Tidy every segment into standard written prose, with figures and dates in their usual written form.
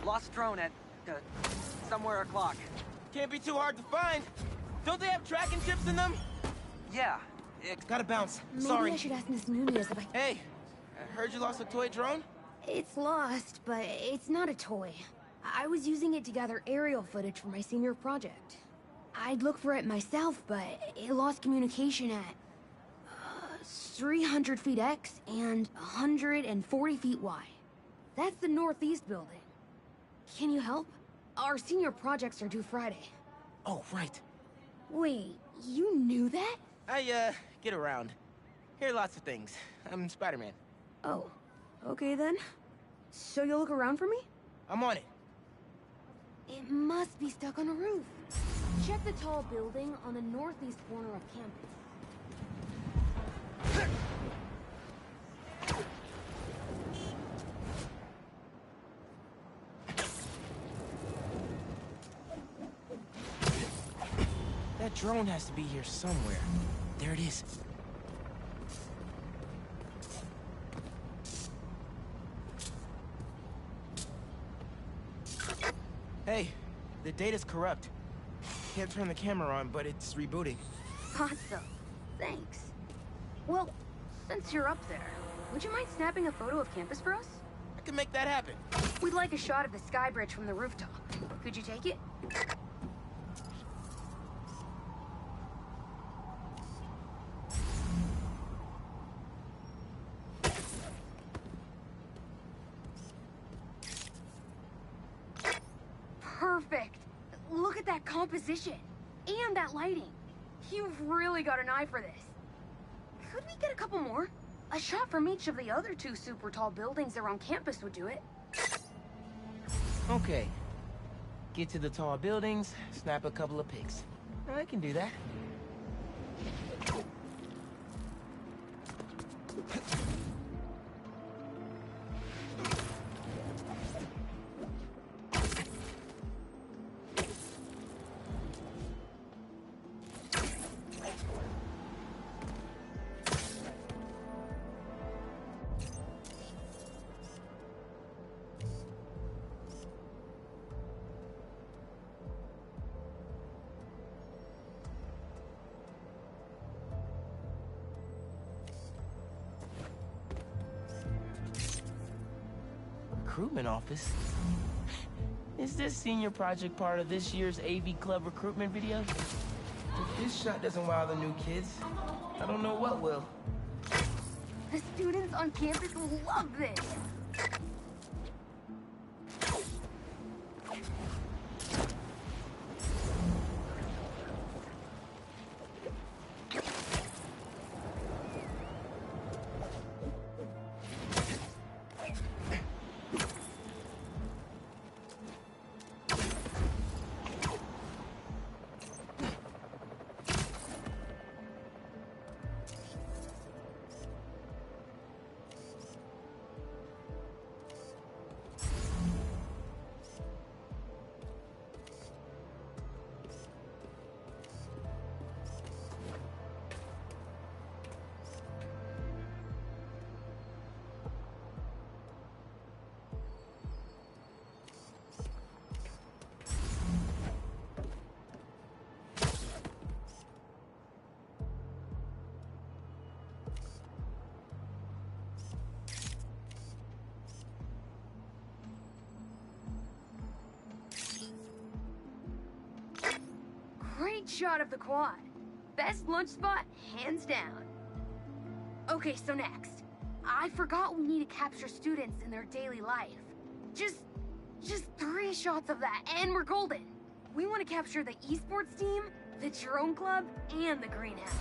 Lost drone at, somewhere o'clock. Can't be too hard to find. Don't they have tracking chips in them? Yeah, Gotta bounce. Maybe Sorry. I should ask Miss Nunez if I... Hey, I heard you lost a toy drone? It's lost, but it's not a toy. I was using it to gather aerial footage for my senior project. I'd look for it myself, but it lost communication at 300 feet X and 140 feet Y. That's the northeast building. Can you help? Our senior projects are due Friday. Oh, right. Wait, you knew that? I, get around. Hear lots of things. I'm Spider-Man. Oh, okay then. So you'll look around for me? I'm on it. It must be stuck on a roof. Check the tall building on the northeast corner of campus. That drone has to be here somewhere. There it is. Hey, the data's corrupt. Can't turn the camera on, but it's rebooting. Awesome. Thanks. Well, since you're up there, would you mind snapping a photo of campus for us? I can make that happen. We'd like a shot of the sky bridge from the rooftop. Could you take it? Perfect. Look at that composition. And that lighting. You've really got an eye for this. Could we get a couple more? A shot from each of the other two super tall buildings around campus would do it. Okay. Get to the tall buildings, snap a couple of pics. I can do that. Recruitment office? Is this senior project part of this year's AV Club recruitment video? If this shot doesn't wow the new kids, I don't know what will. The students on campus will love this. Great shot of the quad. Best lunch spot, hands down. Okay, so next. I forgot we need to capture students in their daily life. Just 3 shots of that, and we're golden. We want to capture the esports team, the drone club, and the greenhouse.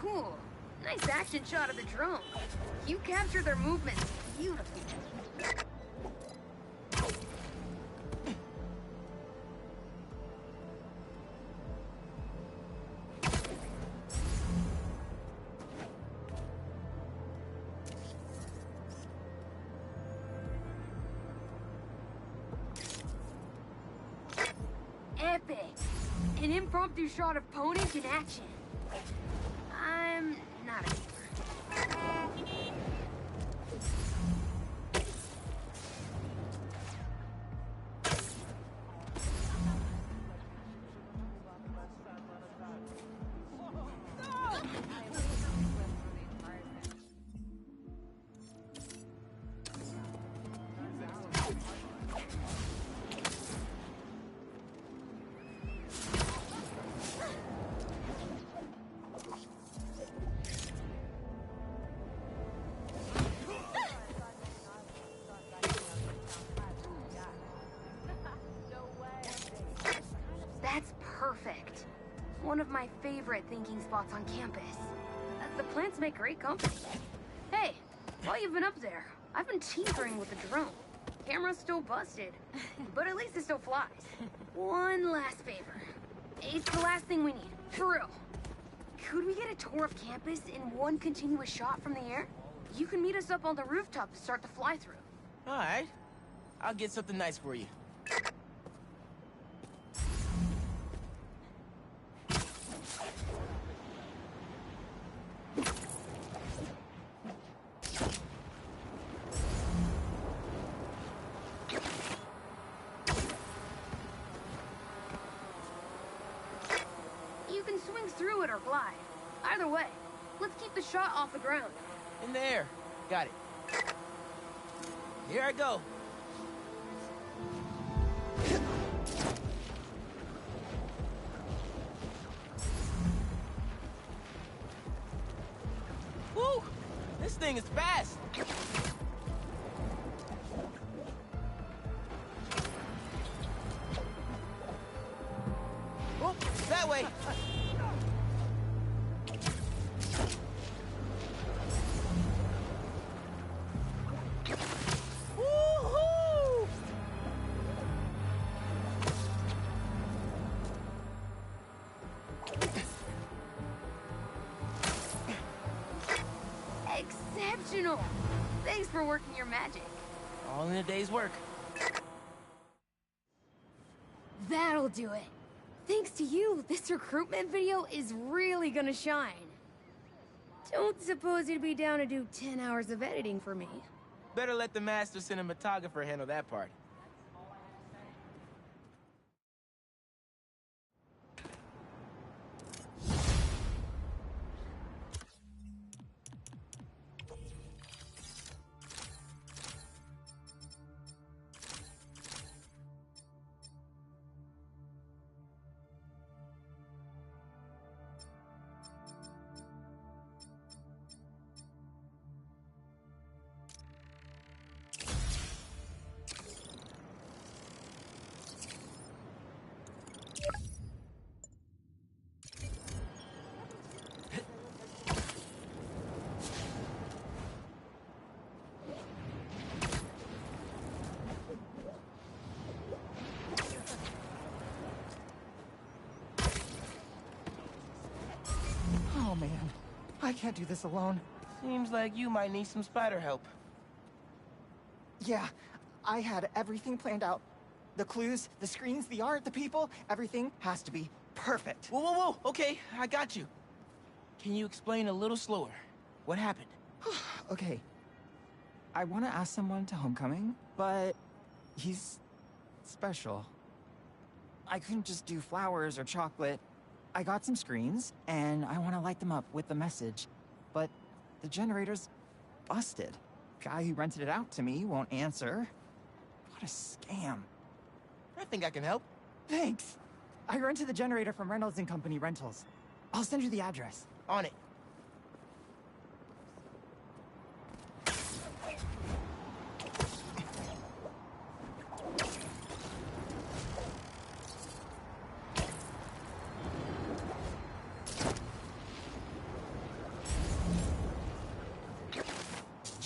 Cool. Nice action shot of the drone. You captured their movements beautifully. Epic. An impromptu shot of ponies in action. I'm not a gamer. That's perfect. One of my favorite thinking spots on campus. The plants make great company. Hey, while you've been up there, I've been tinkering with the drone. Camera's still busted, but at least it still flies. One last favor. It's the last thing we need, for real. Could we get a tour of campus in one continuous shot from the air? You can meet us up on the rooftop to start the fly-through. All right. I'll get something nice for you. You can swing through it or glide. Either way, let's keep the shot off the ground. In the air. Got it. Here I go. Woo! This thing is fast. Oh, that way. Woo-hoo! Exceptional! Thanks for working your magic. All in a day's work. That'll do it. Thanks to you, this recruitment video is really gonna shine. Don't suppose you'd be down to do 10 hours of editing for me. Better let the master cinematographer handle that part. Oh man, I can't do this alone. Seems like you might need some spider help. Yeah, I had everything planned out. The clues, the screens, the art, the people, everything has to be perfect. Whoa, whoa, whoa! Okay, I got you. Can you explain a little slower? What happened? Okay, I want to ask someone to homecoming, but he's special. I couldn't just do flowers or chocolate. I got some screens, and I want to light them up with the message, but the generator's busted. Guy who rented it out to me won't answer. What a scam. I think I can help. Thanks. I rented the generator from Reynolds and Company Rentals. I'll send you the address. On it.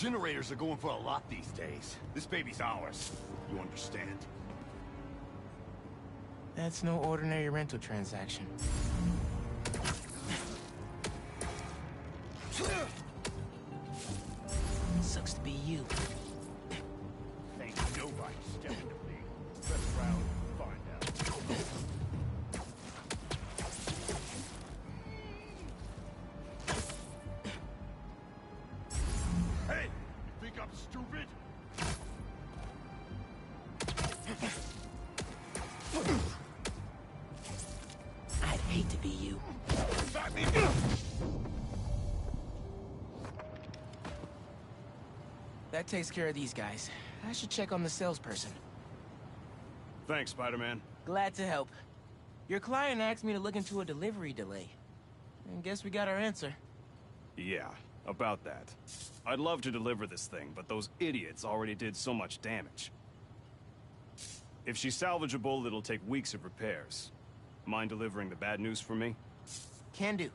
Generators are going for a lot these days. This baby's ours. You understand? That's no ordinary rental transaction. Sucks to be you. Ain't nobody stepping to me. Press around and find out. Hey! You think I'm stupid? I'd hate to be you. Stop me! That takes care of these guys. I should check on the salesperson. Thanks, Spider-Man. Glad to help. Your client asked me to look into a delivery delay. And guess we got our answer. Yeah, about that. I'd love to deliver this thing, but those idiots already did so much damage. If she's salvageable, it'll take weeks of repairs. Mind delivering the bad news for me? Can do.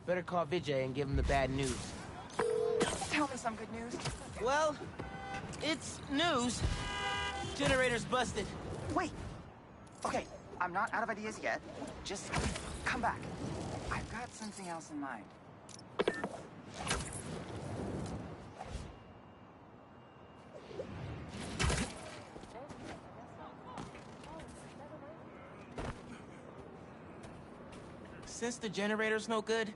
Better call Vijay and give him the bad news. Tell me some good news. Well, it's news. Generator's busted. Wait. Okay, I'm not out of ideas yet. Just come back. I've got something else in mind. Since the generator's no good,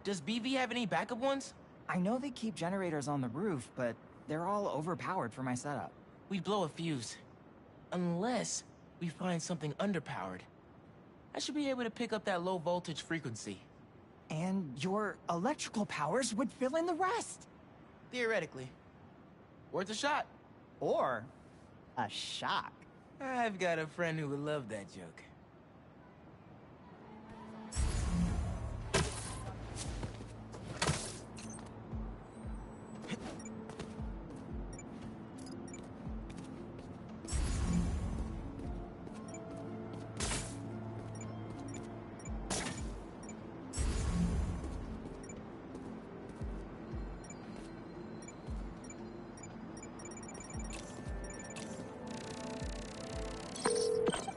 does BV have any backup ones? I know they keep generators on the roof, but they're all overpowered for my setup. We'd blow a fuse. Unless we find something underpowered. I should be able to pick up that low voltage frequency. And your electrical powers would fill in the rest. Theoretically. Worth a shot. Or a shock. I've got a friend who would love that joke.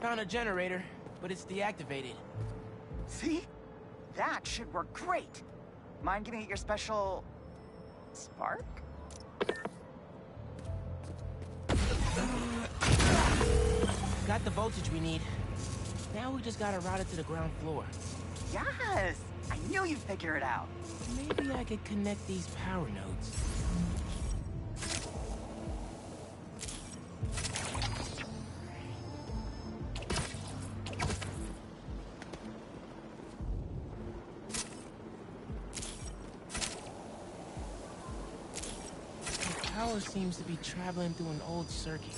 Found a generator, but it's deactivated. See? That should work great. Mind giving it your special... spark? Got the voltage we need. Now we just gotta route it to the ground floor. Yes! I knew you'd figure it out. Maybe I could connect these power nodes. The power seems to be traveling through an old circuit.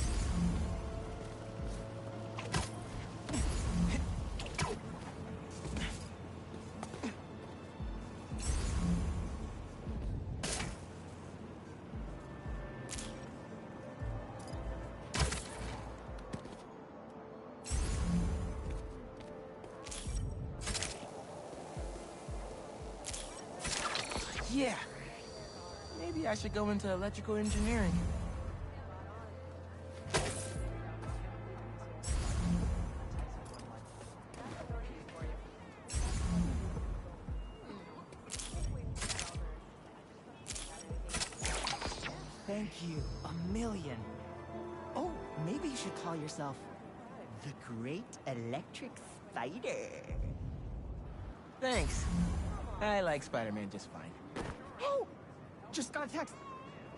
Yeah. Maybe I should go into electrical engineering. Thank you. A million. Oh, maybe you should call yourself the Great Electric Spider. Thanks. I like Spider-Man just fine. Oh! Just got a text.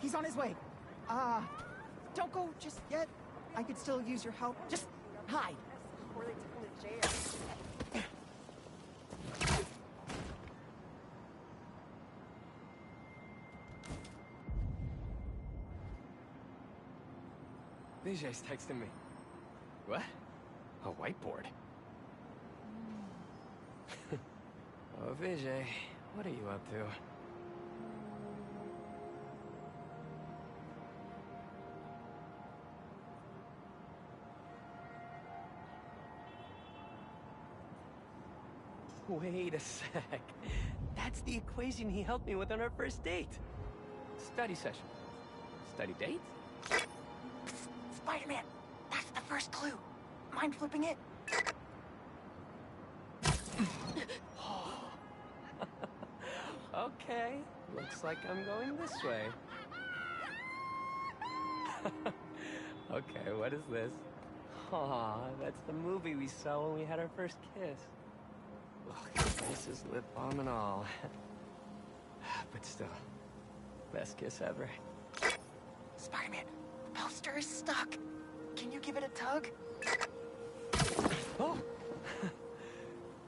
He's on his way. Don't go just yet. I could still use your help. Just hide. Or they took him to jail. Vijay's texting me. What? A whiteboard? Oh, Vijay, what are you up to? Wait a sec. That's the equation he helped me with on our first date. Study session. Study date? Spider-Man! That's the first clue. Mind flipping it? Okay, looks like I'm going this way. Okay, what is this? Aw, that's the movie we saw when we had our first kiss. Look, this is lip balm and all. But still, best kiss ever. Spider-Man, the poster is stuck. Can you give it a tug? Oh!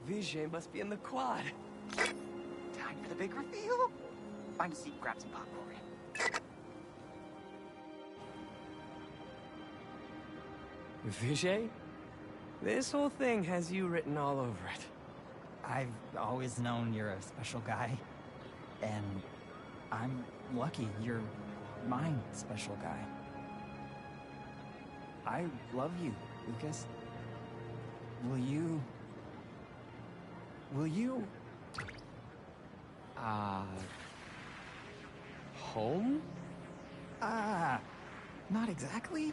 Vijay must be in the quad. Time for the big reveal. Find a seat, grab some popcorn. Vijay? This whole thing has you written all over it. I've always known you're a special guy. And I'm lucky you're my special guy. I love you, Lucas. Will you... Home? Not exactly.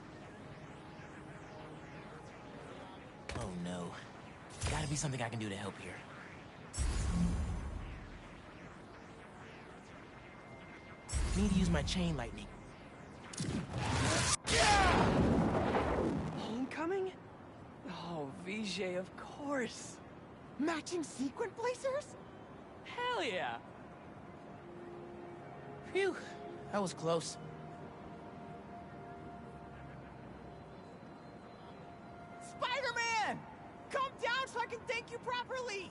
Oh no. Gotta be something I can do to help here. Need to use my chain lightning. Homecoming? Oh, Vijay, of course. Matching sequin placers? Hell yeah! Phew, that was close. Spider-Man! Come down so I can thank you properly!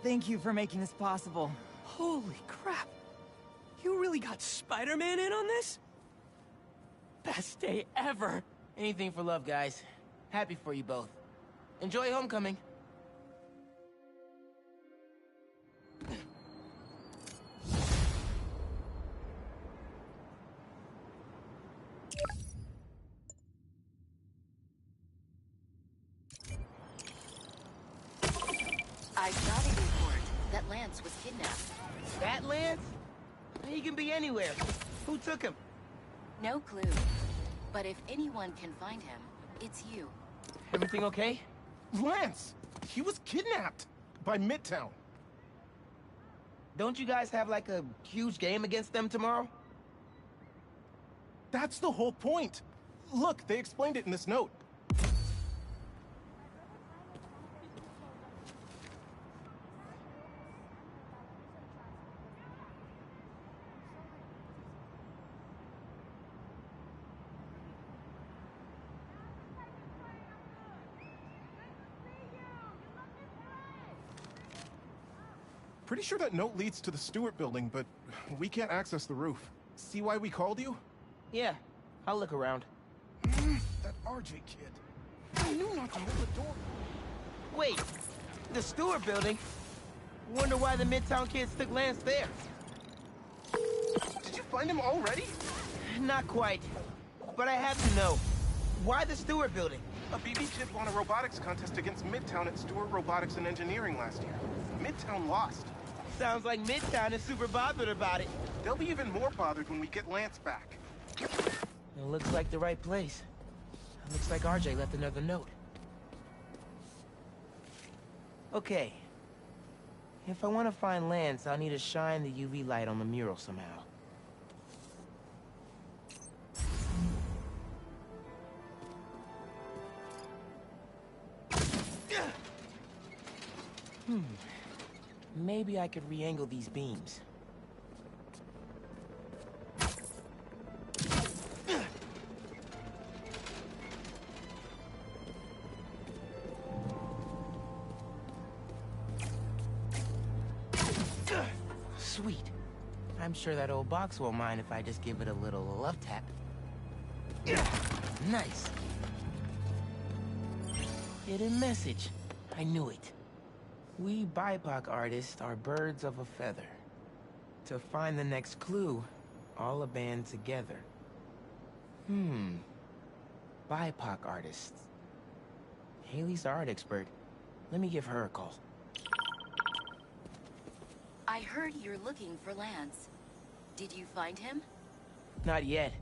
Thank you for making this possible. Holy crap! You really got Spider-Man in on this? Best day ever! Anything for love, guys. Happy for you both. Enjoy homecoming. I got a report that Lance was kidnapped. That Lance? He can be anywhere. Who took him? No clue. But if anyone can find him, it's you. Everything okay? Lance! He was kidnapped by Midtown. Don't you guys have like a huge game against them tomorrow? That's the whole point. Look, they explained it in this note. Pretty sure that note leads to the Stewart building, but we can't access the roof. See why we called you? Yeah, I'll look around. That RJ kid. I knew not to hold the door. Wait, the Stewart building? Wonder why the Midtown kids took Lance there. Did you find him already? Not quite, but I have to know. Why the Stewart building? A BB kid won a robotics contest against Midtown at Stewart Robotics and Engineering last year. Midtown lost. Sounds like Midtown is super bothered about it. They'll be even more bothered when we get Lance back. It looks like the right place. It looks like RJ left another note. Okay. If I want to find Lance, I'll need to shine the UV light on the mural somehow. Maybe I could re-angle these beams. Sweet. I'm sure that old box won't mind if I just give it a little love tap. Nice. Hidden message. I knew it. We BIPOC artists are birds of a feather. To find the next clue, all a band together. BIPOC artists. Haley's the art expert. Let me give her a call. I heard you're looking for Lance. Did you find him? Not yet.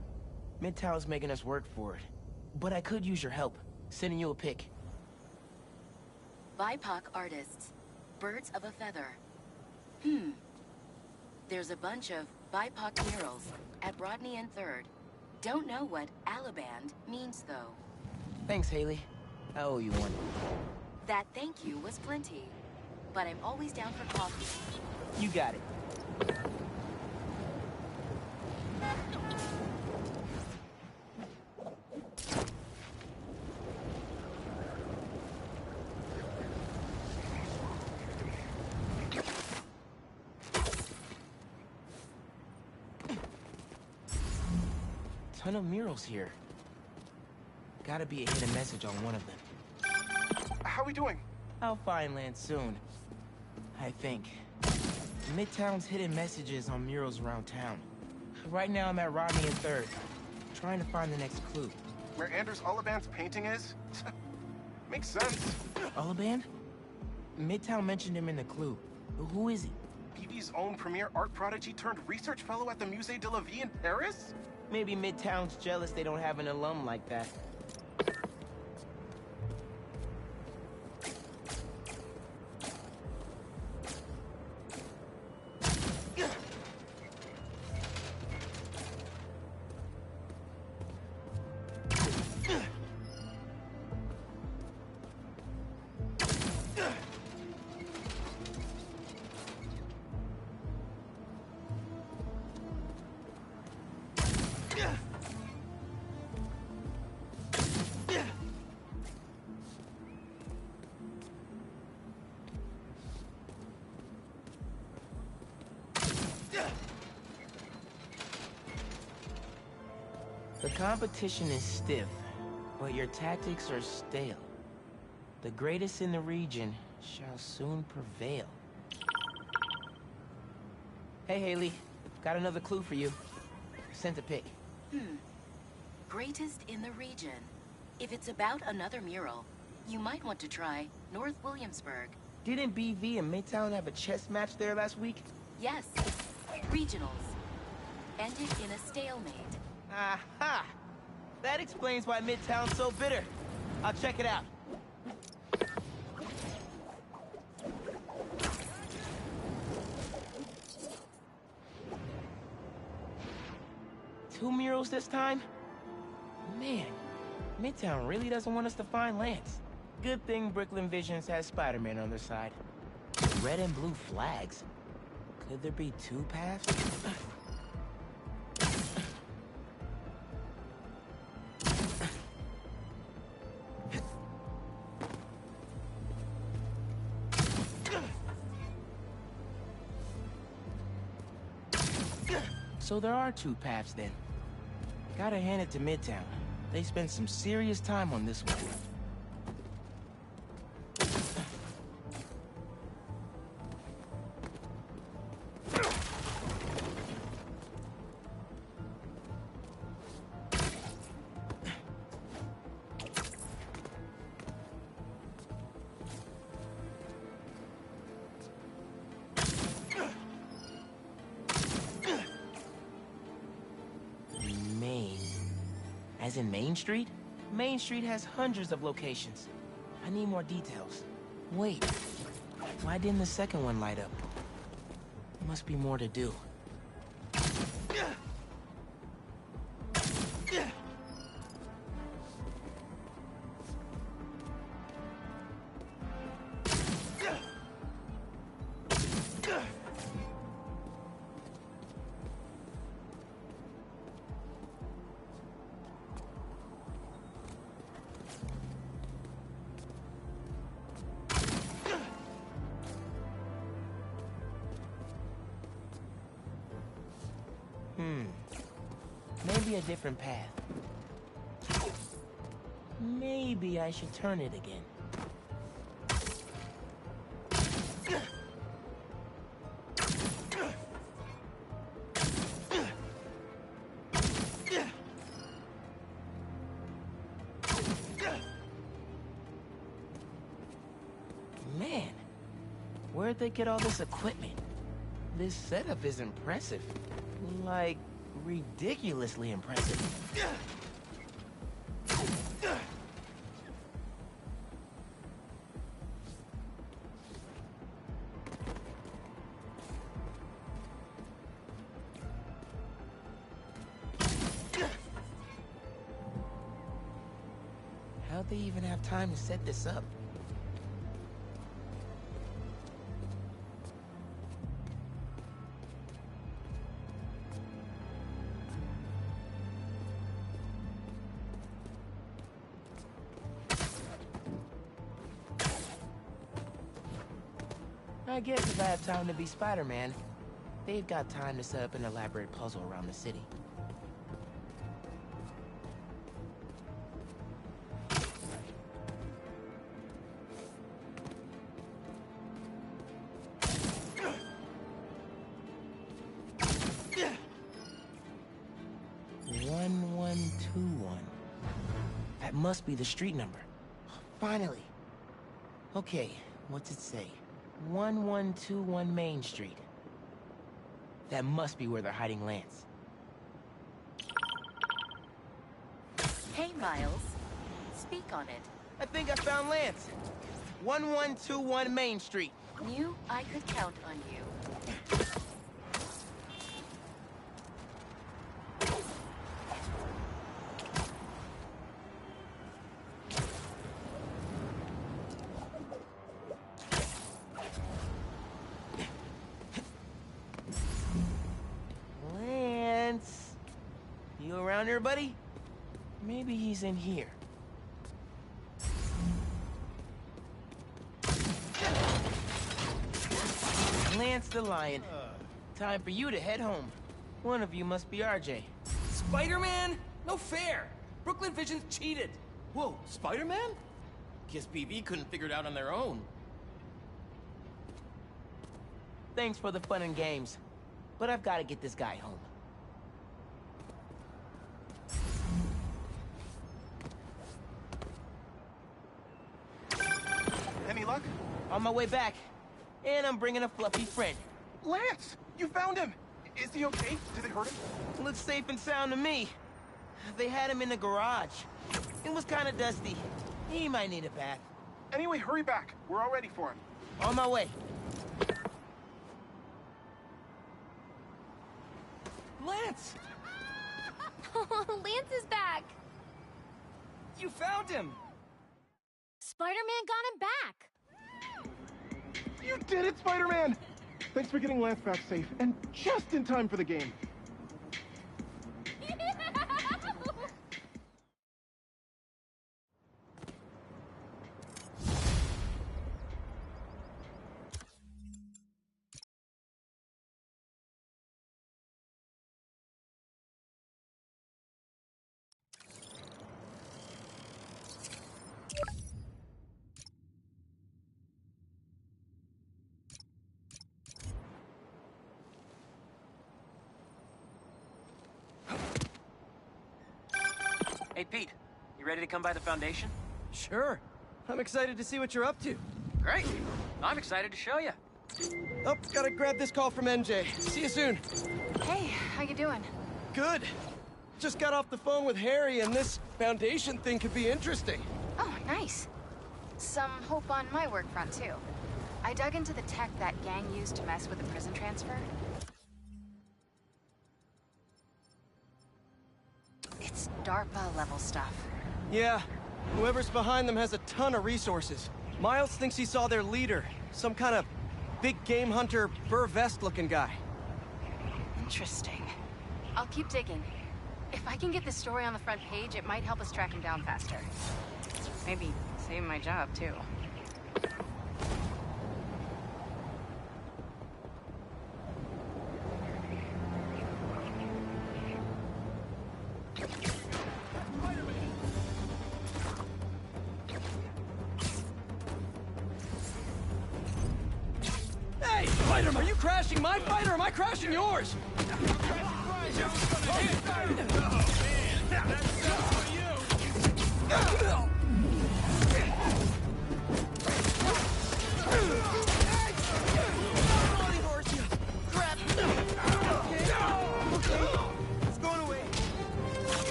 Midtown's making us work for it. But I could use your help. Sending you a pic. BIPOC artists. Birds of a feather. There's a bunch of BIPOC murals at Rodney and 3rd. Don't know what Alaband means, though. Thanks, Haley. I owe you one. That thank you was plenty. But I'm always down for coffee. You got it. Ton of murals here. Gotta be a hidden message on one of them. How we doing? I'll find Lance soon. I think. Midtown's hidden messages on murals around town. Right now I'm at Rodney and 3rd, trying to find the next clue. Where Anders Olaband's painting is? Makes sense. Olaband? Midtown mentioned him in the clue. Who is he? BB's own premier art prodigy turned research fellow at the Musée de la Vie in Paris? Maybe Midtown's jealous they don't have an alum like that. The competition is stiff, but your tactics are stale. The greatest in the region shall soon prevail. Hey, Haley. Got another clue for you. Sent a pic. Greatest in the region. If it's about another mural, you might want to try North Williamsburg. Didn't BV and Midtown have a chess match there last week? Yes. Regionals. Ended in a stalemate. Aha! That explains why Midtown's so bitter. I'll check it out. Two murals this time? Man, Midtown really doesn't want us to find Lance. Good thing Brooklyn Visions has Spider-Man on their side. Red and blue flags. Could there be two paths? So there are two paths then. Gotta hand it to Midtown. They spent some serious time on this one. As in Main Street? Main Street has hundreds of locations. I need more details. Wait, why didn't the second one light up? Must be more to do. Maybe a different path. Maybe I should turn it again. Man, where'd they get all this equipment? This setup is impressive. Like, ridiculously impressive. How'd they even have time to set this up? I guess if I have time to be Spider-Man, they've got time to set up an elaborate puzzle around the city. That must be the street number. Finally. Okay, what's it say? 1121 Main Street. That must be where they're hiding Lance. Hey, Miles. Speak on it. I think I found Lance. 1121 Main Street. Knew I could count on you. Lance. You around here, buddy? Maybe he's in here. Lance the Lion. Time for you to head home. One of you must be RJ. Spider-Man? No fair! Brooklyn Vision's cheated! Whoa, Spider-Man? Guess PV couldn't figure it out on their own. Thanks for the fun and games, but I've got to get this guy home. Any luck? On my way back, and I'm bringing a fluffy friend. Lance! You found him! Is he okay? Did they hurt him? Looks safe and sound to me. They had him in the garage. It was kind of dusty. He might need a bath. Anyway, hurry back. We're all ready for him. On my way. Lance! Lance is back! You found him! Spider-Man got him back! You did it, Spider-Man! Thanks for getting Lance back safe, and just in time for the game. Hey, Pete. You ready to come by the Foundation? Sure. I'm excited to see what you're up to. Great. I'm excited to show you. Oh, gotta grab this call from NJ. See you soon. Hey, how you doing? Good. Just got off the phone with Harry, and this Foundation thing could be interesting. Oh, nice. Some hope on my work front, too. I dug into the tech that gang used to mess with the prison transfer. It's DARPA-level stuff. Yeah. Whoever's behind them has a ton of resources. Miles thinks he saw their leader. Some kind of big game hunter, fur vest-looking guy. Interesting. I'll keep digging. If I can get this story on the front page, it might help us track him down faster. Maybe save my job, too. Hey, Spider-Man! Are you crashing my fight or am I crashing yours?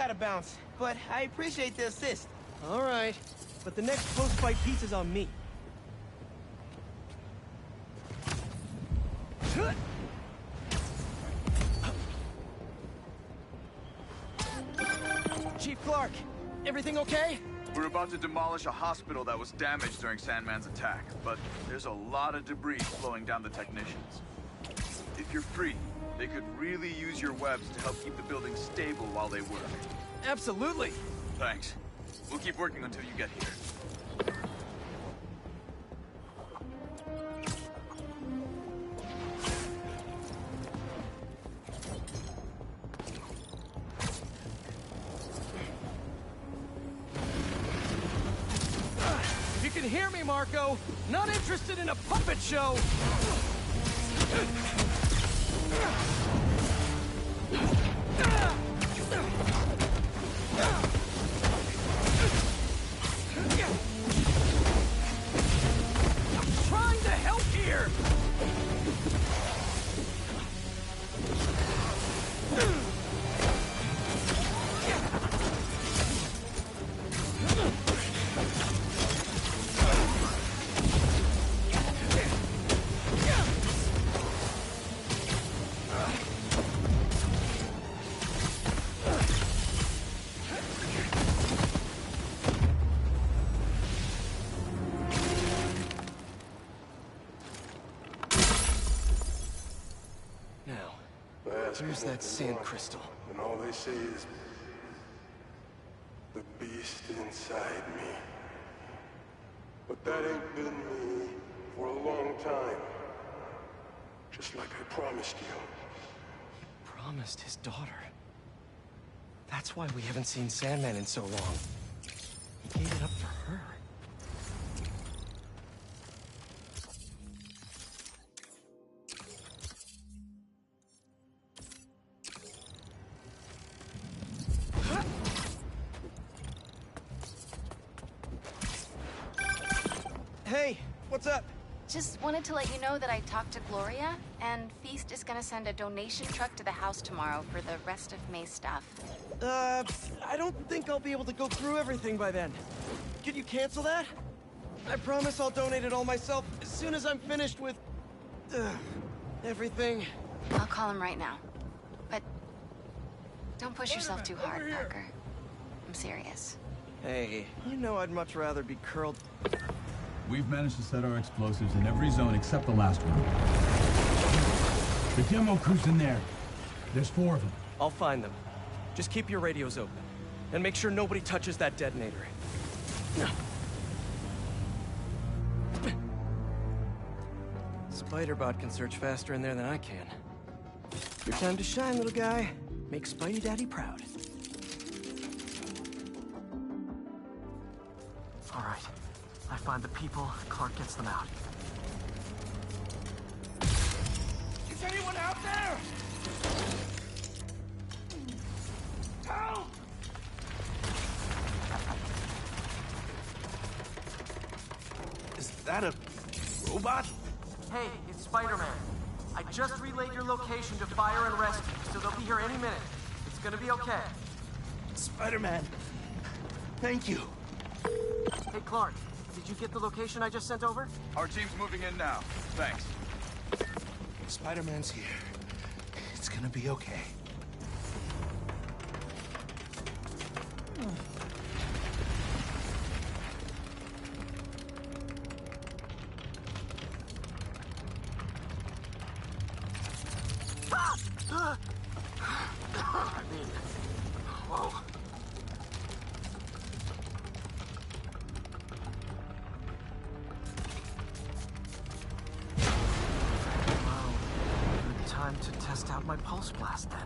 gotta bounce, but I appreciate the assist. All right, but the next post-fight piece is on me. Chief Clark, everything okay? We're about to demolish a hospital that was damaged during Sandman's attack, but there's a lot of debris flowing down the technicians. If you're free, they could really use your webs to help keep the building stable while they work. Absolutely. Thanks. We'll keep working until you get here. You can hear me, Marco. Not interested in a puppet show. I'm trying to help here. Where's that sand crystal? And all they say is, the beast inside me. But that ain't been me for a long time. Just like I promised you. Promised his daughter. That's why we haven't seen Sandman in so long. He gave it up for her. Hey, what's up? Just wanted to let you know that I talked to Gloria, and Feast is gonna send a donation truck to the house tomorrow for the rest of May's stuff. I don't think I'll be able to go through everything by then. Could you cancel that? I promise I'll donate it all myself as soon as I'm finished with... everything. I'll call him right now. But don't push yourself too hard, Parker. I'm serious. Hey, you know I'd much rather be curled... We've managed to set our explosives in every zone except the last one. The demo crew's in there. There's 4 of them. I'll find them. Just keep your radios open. And make sure nobody touches that detonator. Spider-Bot can search faster in there than I can. Your time to shine, little guy. Make Spidey Daddy proud. All right. I find the people, Clark gets them out. Is anyone out there? Help! Is that a robot? Hey, it's Spider-Man. I just relayed your location to Fire and Rescue, so they'll be here any minute. It's gonna be okay. Spider-Man. Thank you. Hey, Clark. Did you get the location I just sent over? Our team's moving in now. Thanks. Spider-Man's here. It's gonna be okay. Whoa. Time to test out my pulse blast, then.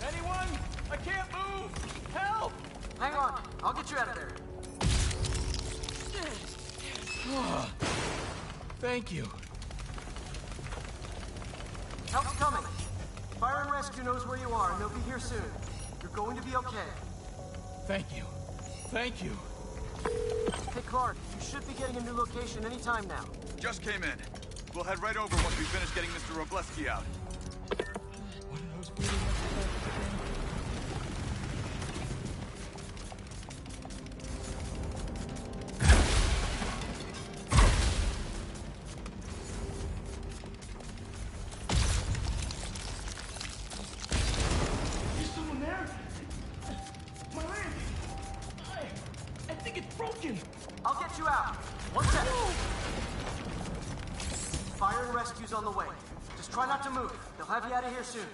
Anyone? I can't move! Help! Hang on. I'll get you out of there. Thank you. Help's coming. Fire and Rescue knows where you are, and they'll be here soon. You're going to be okay. Thank you. Thank you. Hey, Clark, you should be getting a new location anytime now. Just came in. We'll head right over once we finish getting Mr. Robleski out. What are those really There's someone there? My lamp! I think it's broken! I'll get you out. One sec. Fire and rescue's on the way. Just try not to move. They'll have you out of here soon.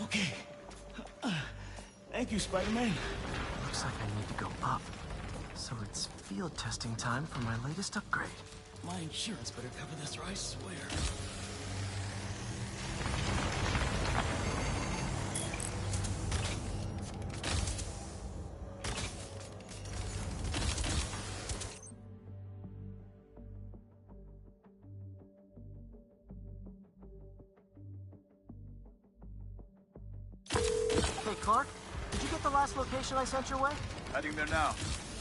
Okay. Thank you, Spider-Man. Looks like I need to go up. So it's field testing time for my latest upgrade. My insurance better cover this, or I swear. Hey, Clark, did you get the last location I sent your way? Heading there now.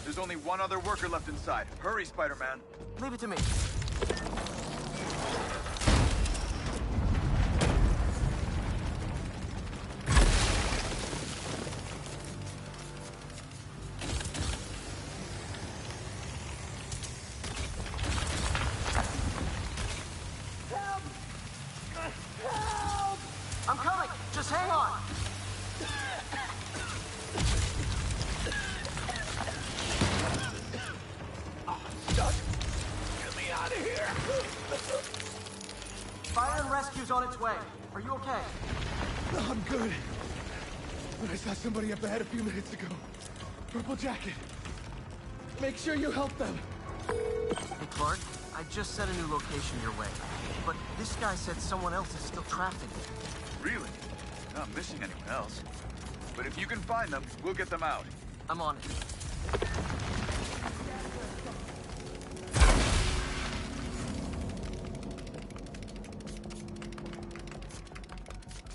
There's only one other worker left inside. Hurry, Spider-Man. Leave it to me. Help! Help! I'm coming. Just hang on. Stuck! Get me out of here! Fire and rescue's on its way. Are you okay? No, I'm good. But I saw somebody up ahead a few minutes ago. Purple jacket. Make sure you help them. Hey, Clark, I just sent a new location your way. But this guy said someone else is still trapped in here. Really? Not missing anyone else. But if you can find them, we'll get them out. I'm on it.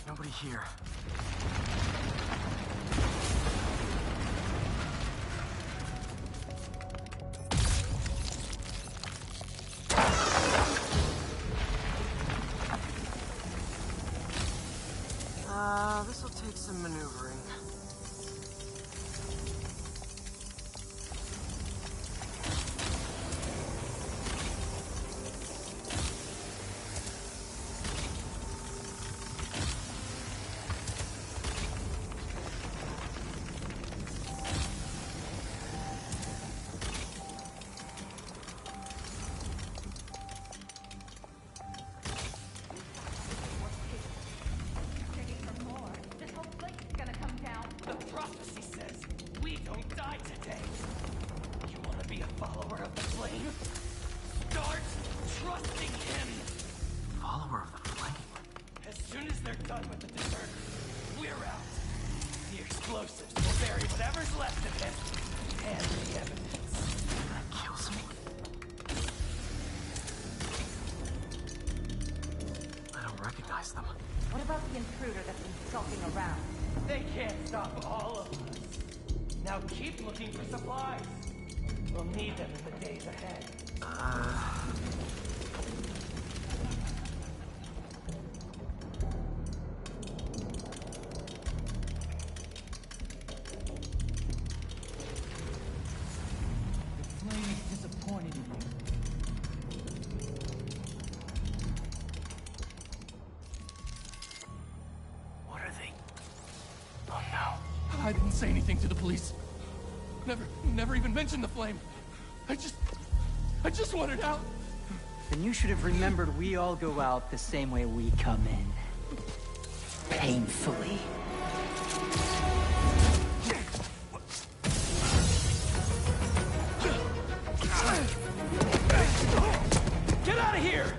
Nobody here. This'll take some maneuvering. What about the intruder that's been skulking around? They can't stop all of us. Now keep looking for supplies. We'll need them in the days ahead. The flame is disappointed in you. I didn't say anything to the police. Never even mentioned the flame. I just wanted out. Then you should have remembered we all go out the same way we come in. Painfully. Get out of here!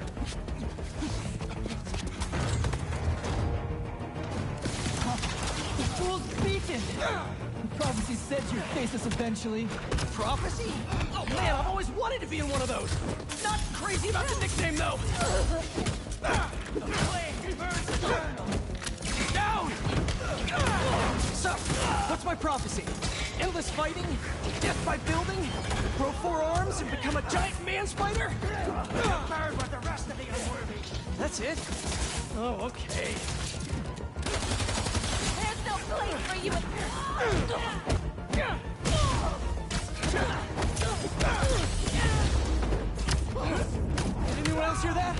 The fool's beaten! Prophecy said you'd face us eventually. Prophecy? Oh man, I've always wanted to be in one of those. Not crazy about the nickname though. The flame burns eternal. Down! So, my prophecy. Endless fighting, death by building, grow 4 arms and become a giant man-spider? Burn with the rest of the unworthy. That's it? Oh, okay. There's no place for you Did anyone else hear that?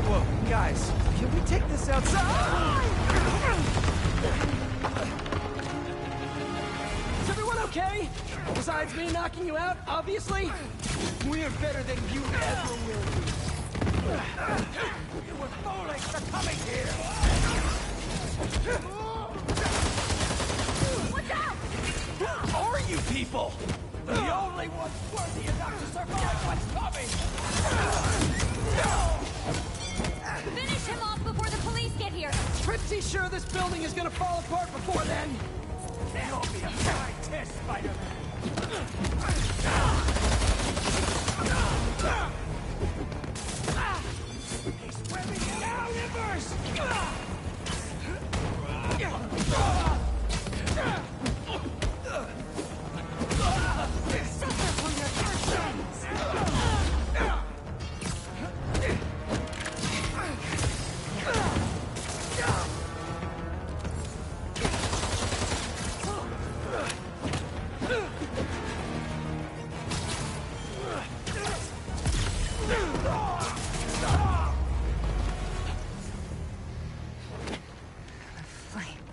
Whoa, guys, can we take this outside? Is everyone okay? Besides me knocking you out, obviously? We're better than you ever will be. You were foolish for coming here. What's up? Who are you people? The only ones worthy enough to survive what's coming. Finish him off before the police get here. Pretty sure this building is gonna fall apart before then. You'll be a fine test, Spider-Man. He's webbing down embers! Suffer for your actions. Flame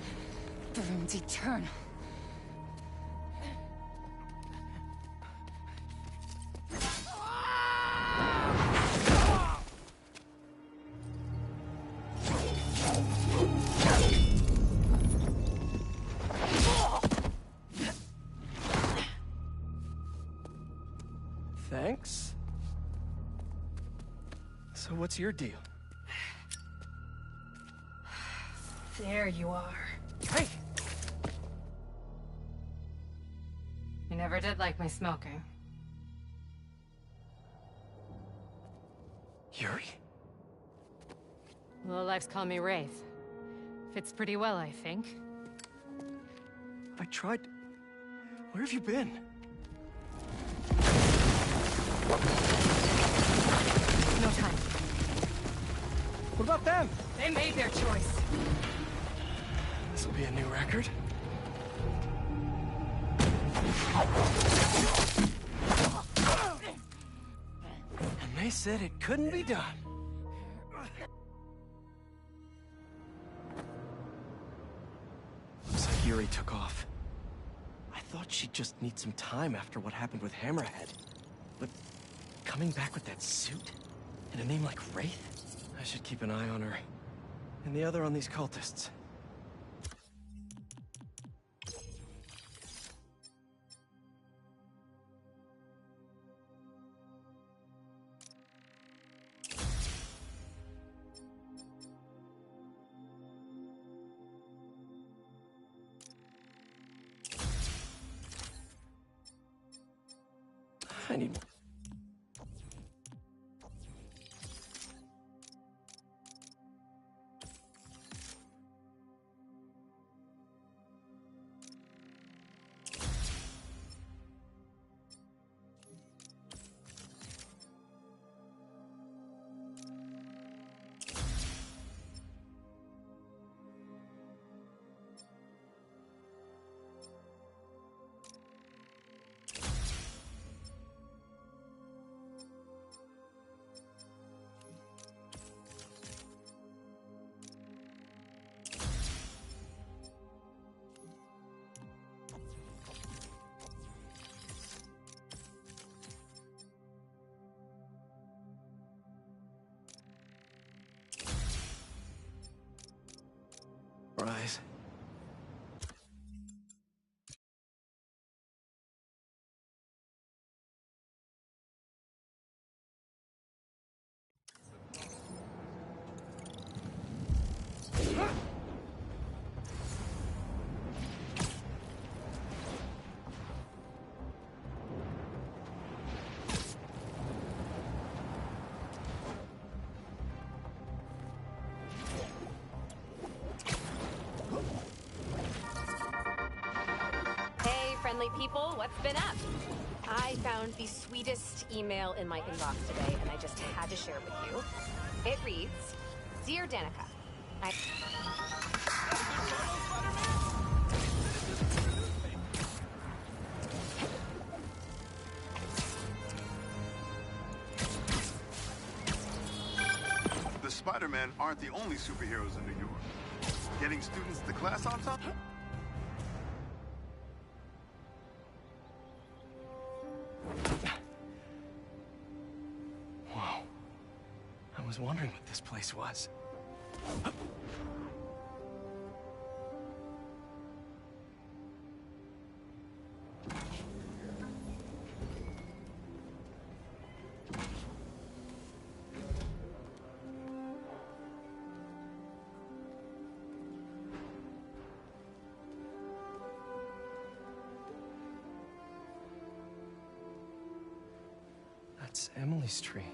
burns eternal. Thanks. So what's your deal? There you are. Hey! You never did like my smoking. Yuri? Lowlifes call me Wraith. Fits pretty well, I think. I tried... Where have you been? No time. What about them? They made their choice. This'll be a new record. And they said it couldn't be done. Looks like Yuri took off. I thought she'd just need some time after what happened with Hammerhead. But coming back with that suit? And a name like Wraith? I should keep an eye on her. And the other on these cultists. I need more. Rise. friendly people. What's been up? I found the sweetest email in my inbox today, and I just had to share it with you. It reads, Dear Danica, The Spider-Men aren't the only superheroes in New York. Getting students to class on time? Whoa. I was wondering what this place was. That's Emily's tree.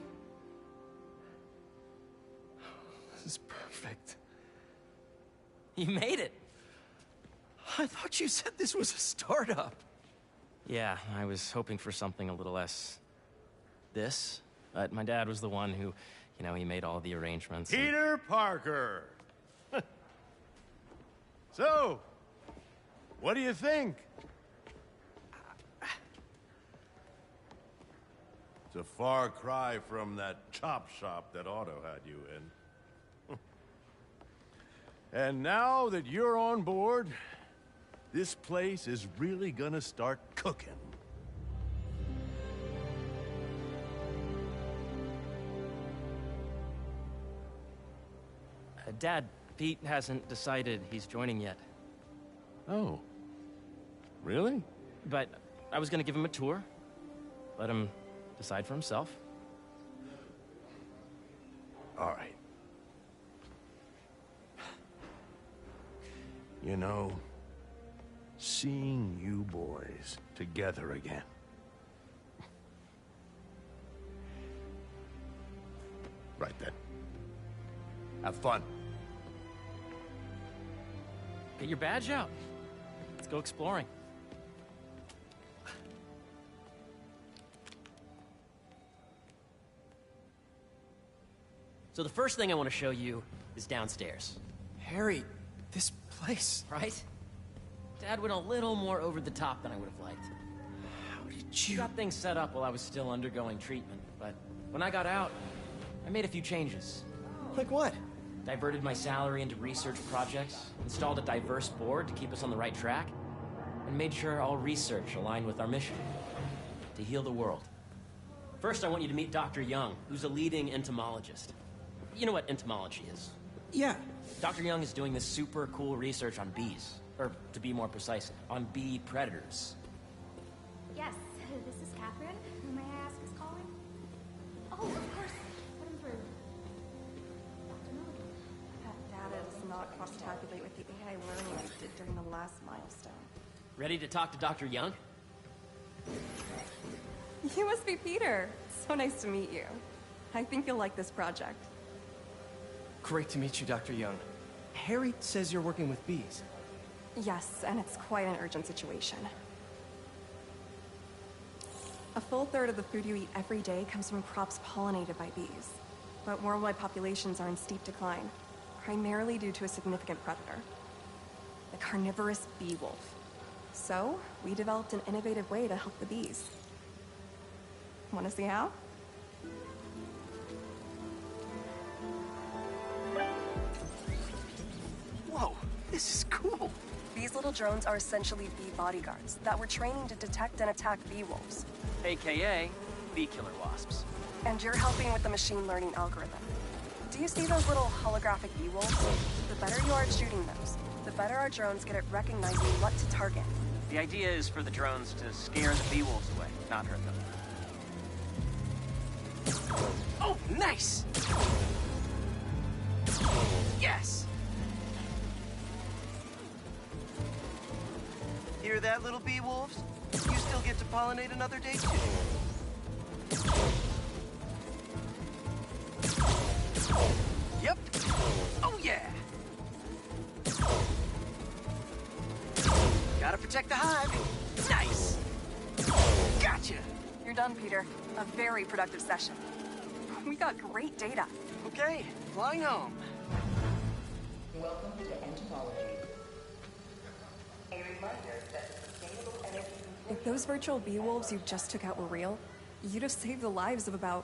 This is perfect. You made it. I thought you said this was a startup. Yeah, I was hoping for something a little less this, but my dad was the one who, he made all the arrangements. Peter Parker! So, what do you think? It's a far cry from that chop shop that Otto had you in. And now that you're on board, this place is really gonna start cooking. Dad, Pete hasn't decided he's joining yet. Oh. Really? But I was gonna give him a tour. Let him decide for himself. All right. You know, seeing you boys together again. Right then. Have fun. Get your badge out. Let's go exploring. So the first thing I want to show you is downstairs. Harry, this place... Right? Dad went a little more over the top than I would have liked. How did you... Got things set up while I was still undergoing treatment, but when I got out, I made a few changes. Like what? Diverted my salary into research projects, installed a diverse board to keep us on the right track, and made sure all research aligned with our mission, to heal the world. First, I want you to meet Dr. Young, who's a leading entomologist. You know what entomology is? Yeah. Dr. Young is doing this super cool research on bees, or to be more precise, on bee predators. Yes, this is Catherine. Who may I ask is calling? Oh, of course. Put him through. Dr. Miller. That data does not cross-tabulate with the AI learning I did during the last milestone. Ready to talk to Dr. Young? You must be Peter. So nice to meet you. I think you'll like this project. Great to meet you, Dr. Young. Harry says you're working with bees. Yes, and it's quite an urgent situation. A full third of the food you eat every day comes from crops pollinated by bees. But worldwide populations are in steep decline, primarily due to a significant predator, the carnivorous bee wolf. So, we developed an innovative way to help the bees. Want to see how? Whoa, this is cool. These little drones are essentially bee bodyguards that we're training to detect and attack bee wolves. AKA bee killer wasps. And you're helping with the machine learning algorithm. Do you see those little holographic bee wolves? The better you are at shooting those, the better our drones get at recognizing what to target. The idea is for the drones to scare the bee wolves away, not hurt them. Oh, nice! Yes! Hear that, little bee wolves? You still get to pollinate another day, too. Yep. Oh, yeah! Gotta protect the hive. Nice. Gotcha. You're done, Peter. A very productive session. We got great data. Okay, flying home. Welcome to entomology. A reminder that the sustainable energy... If those virtual bee wolves you just took out were real, you'd have saved the lives of about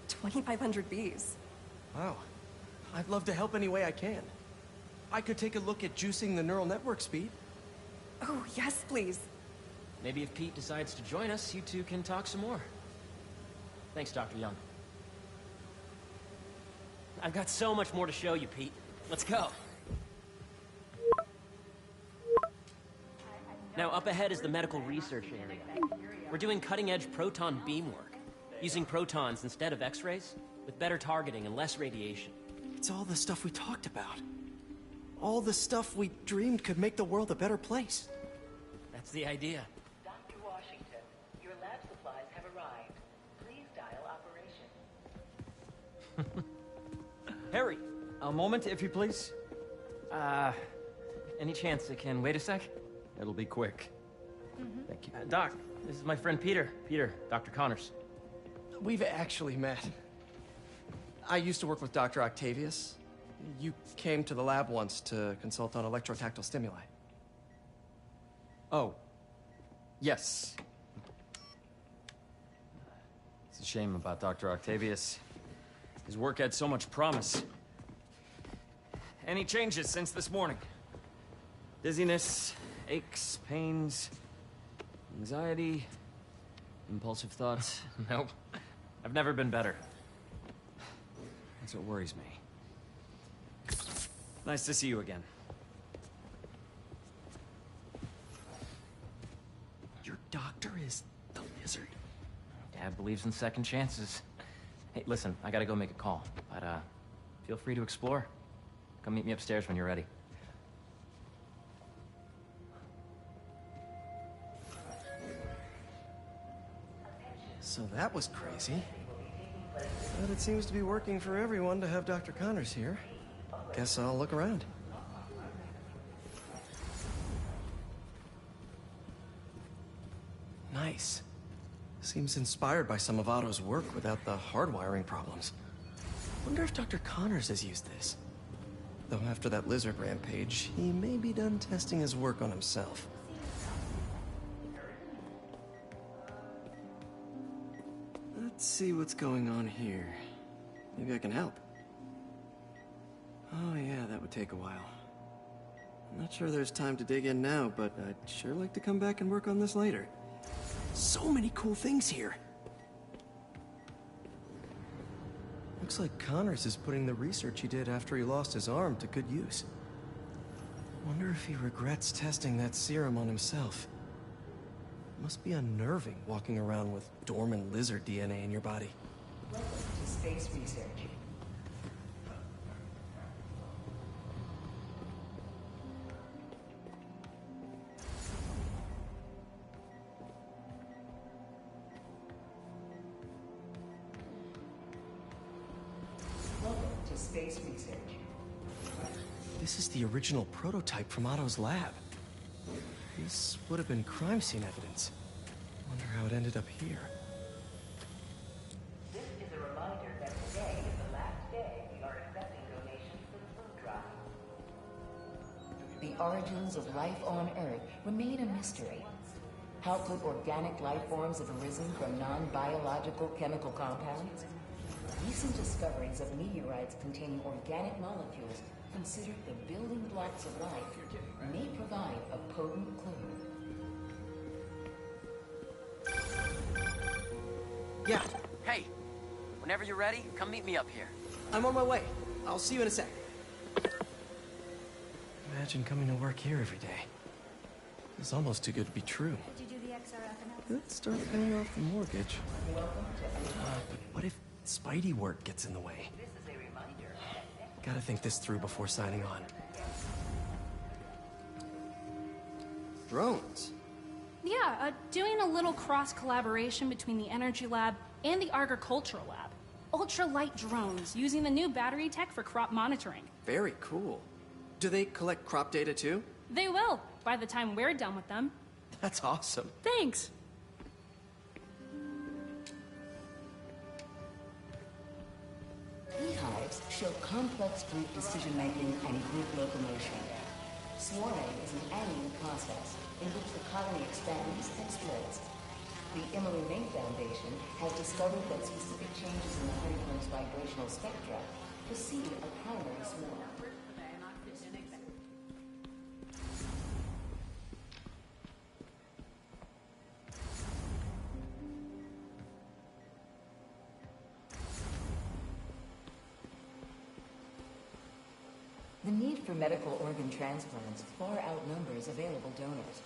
2,500 bees. Wow. I'd love to help any way I can. I could take a look at juicing the neural network speed. Oh, yes, please. Maybe if Pete decides to join us, you two can talk some more. Thanks, Dr. Young. I've got so much more to show you, Pete. Let's go. Now, up ahead is the medical research area. We're doing cutting-edge proton beam work, using protons instead of X-rays, with better targeting and less radiation. It's all the stuff we talked about. All the stuff we dreamed could make the world a better place. That's the idea. Dr. Washington, your lab supplies have arrived. Please dial operation. Harry! A moment, if you please. Any chance it can wait a sec? It'll be quick. Thank you. Doc, this is my friend Peter. Peter, Dr. Connors. We've actually met. I used to work with Dr. Octavius. You came to the lab once to consult on electrotactile stimuli. Oh. Yes. It's a shame about Dr. Octavius. His work had so much promise. Any changes since this morning? Dizziness, aches, pains, anxiety, impulsive thoughts? Nope. I've never been better. That's what worries me. Nice to see you again. Your doctor is the lizard. Dad believes in second chances. Hey, listen, I gotta go make a call, but feel free to explore. Come meet me upstairs when you're ready. So that was crazy. But it seems to be working for everyone to have Dr. Connors here. Guess I'll look around. Nice. Seems inspired by some of Otto's work without the hardwiring problems. Wonder if Dr. Connors has used this. Though after that lizard rampage, he may be done testing his work on himself. Let's see what's going on here. Maybe I can help. Oh yeah, that would take a while. I'm not sure there's time to dig in now, but I'd sure like to come back and work on this later. So many cool things here. Looks like Connors is putting the research he did after he lost his arm to good use. Wonder if he regrets testing that serum on himself. Must be unnerving walking around with dormant lizard DNA in your body. Welcome to space research. Welcome to space research. This is the original prototype from Otto's lab. This would have been crime scene evidence. Wonder how it ended up here. This is a reminder that today is the last day we are accepting donations for the food drive. The origins of life on Earth remain a mystery. How could organic life forms have arisen from non-biological chemical compounds? Recent discoveries of meteorites containing organic molecules considered the building blocks of life may provide a potent clue. Yeah. Hey, whenever you're ready, come meet me up here. I'm on my way. I'll see you in a sec. Imagine coming to work here every day. It's almost too good to be true. Did you do the XRF analysis? Let's start paying off the mortgage. But what if Spidey work gets in the way? Gotta think this through before signing on. Drones? Yeah, doing a little cross-collaboration between the Energy Lab and the Agricultural Lab. Ultra-light drones using the new battery tech for crop monitoring. Very cool. Do they collect crop data too? They will, by the time we're done with them. That's awesome. Thanks. Beehives show complex group decision-making and group locomotion. Swarming is an annual process in which the colony expands and splits. The Emily May Foundation has discovered that specific changes in the honeycomb's vibrational spectra precede a primary swarm. The need for medical organ transplants far outnumbers available donors.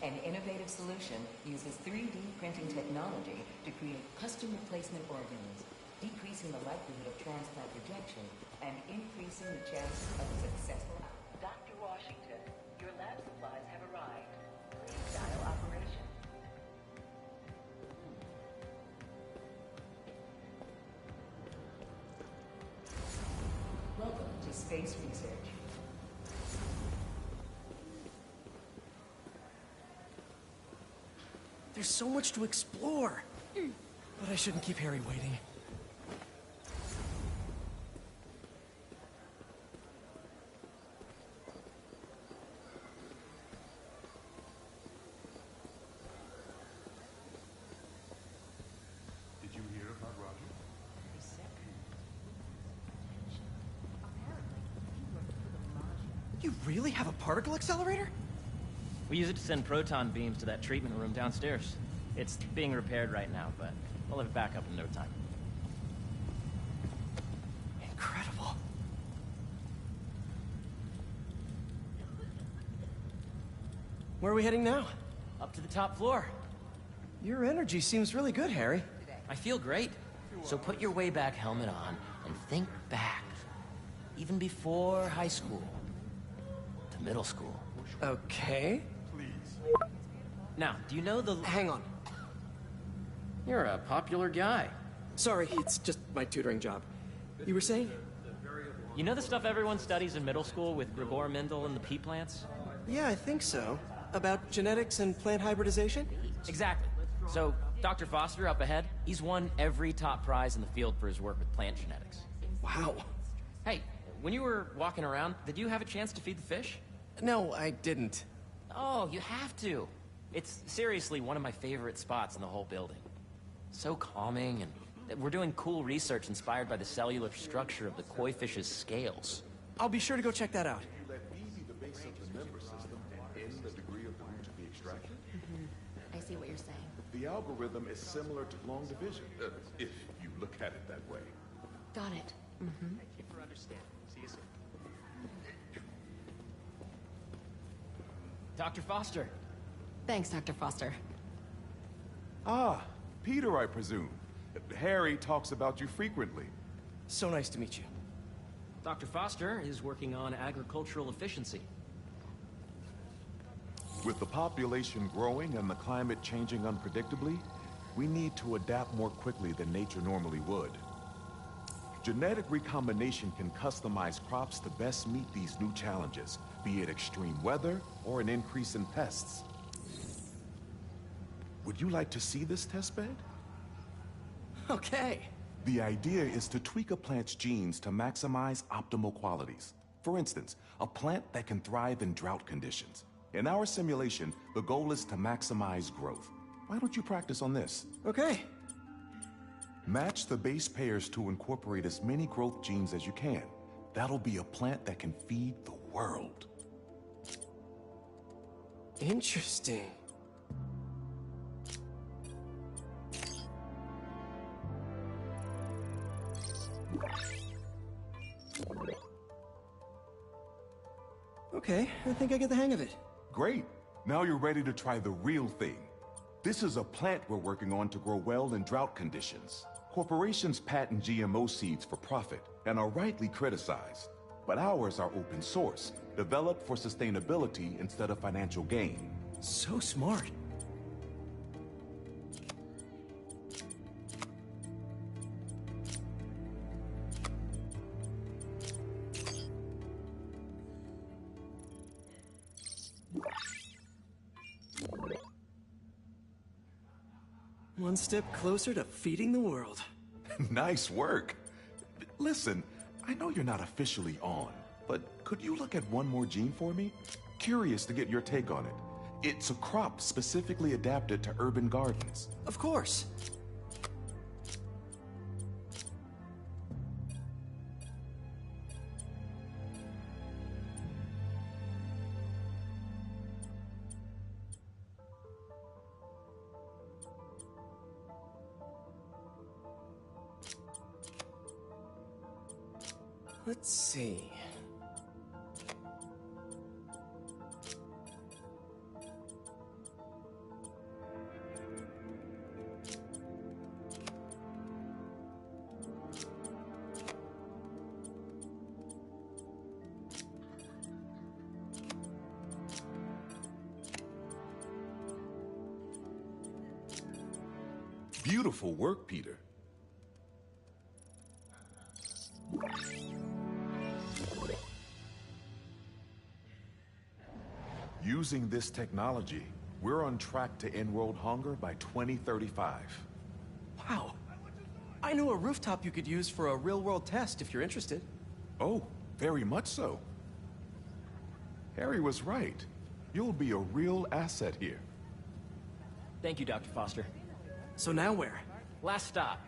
An innovative solution uses 3D printing technology to create custom replacement organs, decreasing the likelihood of transplant rejection and increasing the chances of a successful outcome. Dr. Washington, your lab supplies have arrived. Please dial operation. Welcome to Space Research. There's so much to explore. But I shouldn't keep Harry waiting. Did you hear about Roger? You really have a particle accelerator? We use it to send proton beams to that treatment room downstairs. It's being repaired right now, but we'll have it back up in no time. Incredible. Where are we heading now? Up to the top floor. Your energy seems really good, Harry. I feel great. So put your way back helmet on and think back. Even before high school. To middle school. Okay. Now, do you know the... Hang on. You're a popular guy. Sorry, it's just my tutoring job. You were saying? You know the stuff everyone studies in middle school with Gregor Mendel and the pea plants? Yeah, I think so. About genetics and plant hybridization? Exactly. So, Dr. Foster up ahead, he's won every top prize in the field for his work with plant genetics. Wow. Hey, when you were walking around, did you have a chance to feed the fish? No, I didn't. Oh, you have to. It's seriously one of my favorite spots in the whole building. So calming, and we're doing cool research inspired by the cellular structure of the koi fish's scales. I'll be sure to go check that out. Let B be the base of the member system and N the degree of the root to be extracted. I see what you're saying. The algorithm is similar to long division, if you look at it that way. Got it. Thank you for understanding. See you soon. Dr. Foster. Thanks, Dr. Foster. Ah, Peter, I presume. Harry talks about you frequently. So nice to meet you. Dr. Foster is working on agricultural efficiency. With the population growing and the climate changing unpredictably, we need to adapt more quickly than nature normally would. Genetic recombination can customize crops to best meet these new challenges, be it extreme weather or an increase in pests. Would you like to see this testbed? Okay. The idea is to tweak a plant's genes to maximize optimal qualities. For instance, a plant that can thrive in drought conditions. In our simulation, the goal is to maximize growth. Why don't you practice on this? Okay. Match the base pairs to incorporate as many growth genes as you can. That'll be a plant that can feed the world. Interesting. Okay, I think I get the hang of it. Great. Now you're ready to try the real thing. This is a plant we're working on to grow well in drought conditions. Corporations patent GMO seeds for profit and are rightly criticized. But ours are open source, developed for sustainability instead of financial gain. So smart. One step closer to feeding the world. Nice work. Listen, I know you're not officially on, but could you look at one more gene for me? Curious to get your take on it. It's a crop specifically adapted to urban gardens. Of course. Let's see. Beautiful work, Peter. Using this technology, we're on track to end world hunger by 2035. Wow. I know a rooftop you could use for a real-world test if you're interested. Oh, very much so. Harry was right. You'll be a real asset here. Thank you, Dr. Foster. So now where? Last stop.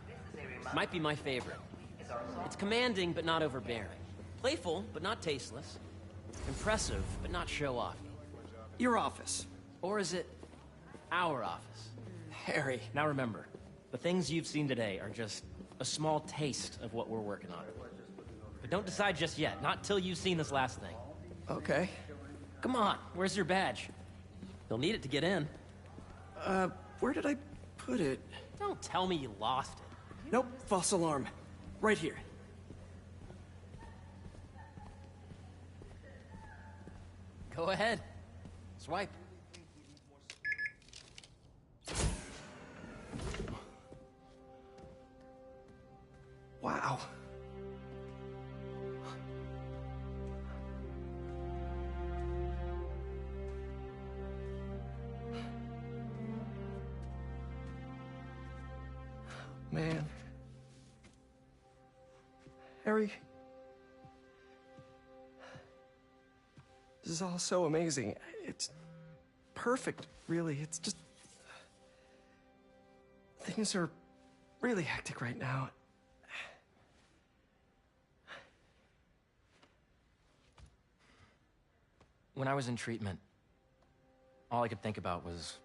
Might be my favorite. It's commanding, but not overbearing. Playful, but not tasteless. Impressive, but not show-offy. Your office. Or is it our office? Harry. Now remember, the things you've seen today are just a small taste of what we're working on. But don't decide just yet, not till you've seen this last thing. Okay. Come on, where's your badge? You'll need it to get in. Where did I put it? Don't tell me you lost it. Nope, false alarm. Right here. Go ahead. Swipe. Wow. Man. Harry. This is all so amazing. It's perfect, really. It's just... Things are really hectic right now. When I was in treatment, all I could think about was,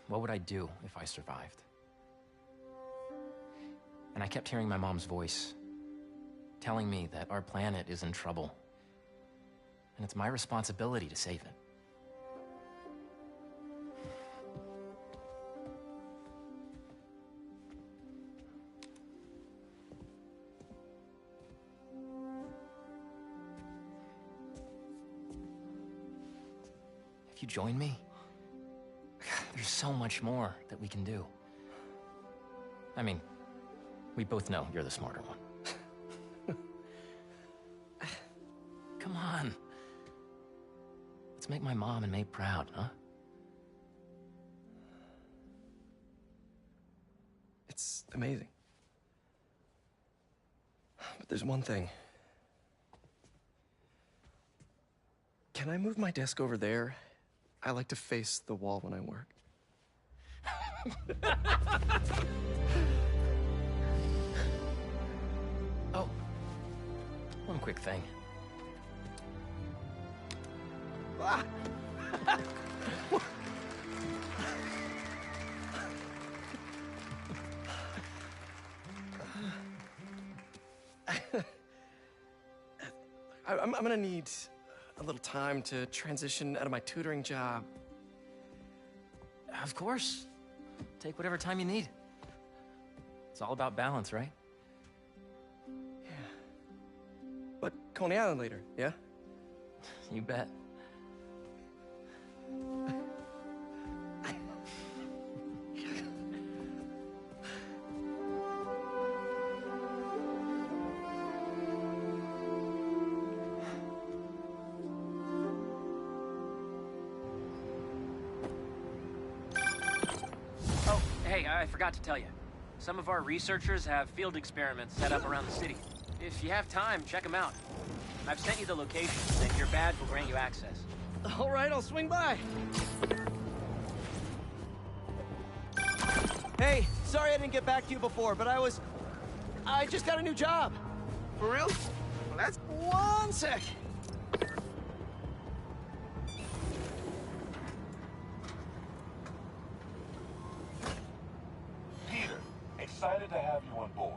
what would I do if I survived? And I kept hearing my mom's voice, telling me that our planet is in trouble, and it's my responsibility to save it. If you join me, there's so much more that we can do. I mean, we both know you're the smarter one. Come on. Let's make my mom and May proud, huh? It's amazing. But there's one thing. Can I move my desk over there? I like to face the wall when I work. Oh, one quick thing. Ah. I'm gonna need a little time to transition out of my tutoring job. Of course. Take whatever time you need. It's all about balance, right? Yeah. But Coney Island later, yeah? You bet. Hey, I forgot to tell you. Some of our researchers have field experiments set up around the city. If you have time, check them out. I've sent you the locations, and your badge will grant you access. All right, I'll swing by. Hey, sorry I didn't get back to you before, but I just got a new job. For real? Well, that's... One sec. Peter, excited to have you on board.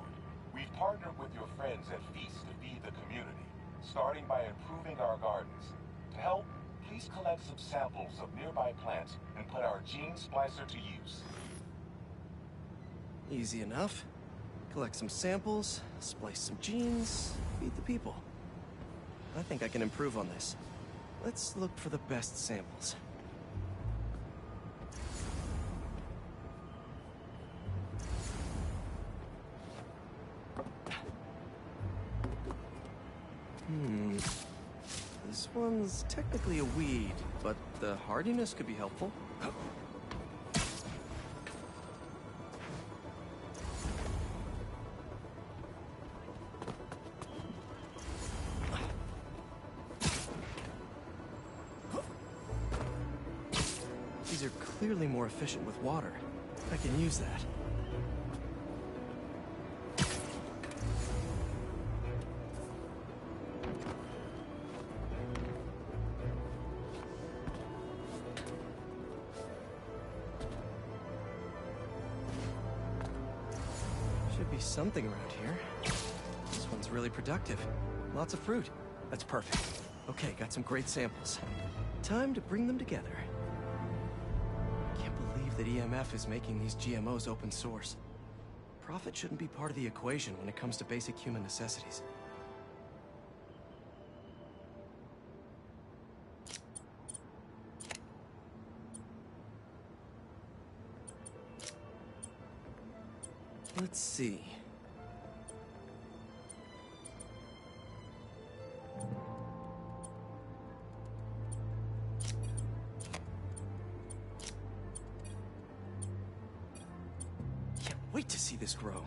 We've partnered with your friends at Feast to feed the community, starting by improving our gardens. To help, please collect some samples of nearby plants and put our gene splicer to use. Easy enough. Collect some samples, splice some genes, feed the people. I think I can improve on this. Let's look for the best samples. This one's technically a weed, but the hardiness could be helpful. These are clearly more efficient with water. I can use that. Should be something around here. This one's really productive. Lots of fruit. That's perfect. Okay, got some great samples. Time to bring them together. Can't believe that EMF is making these GMOs open source. Profit shouldn't be part of the equation when it comes to basic human necessities. Let's see. Can't wait to see this grow.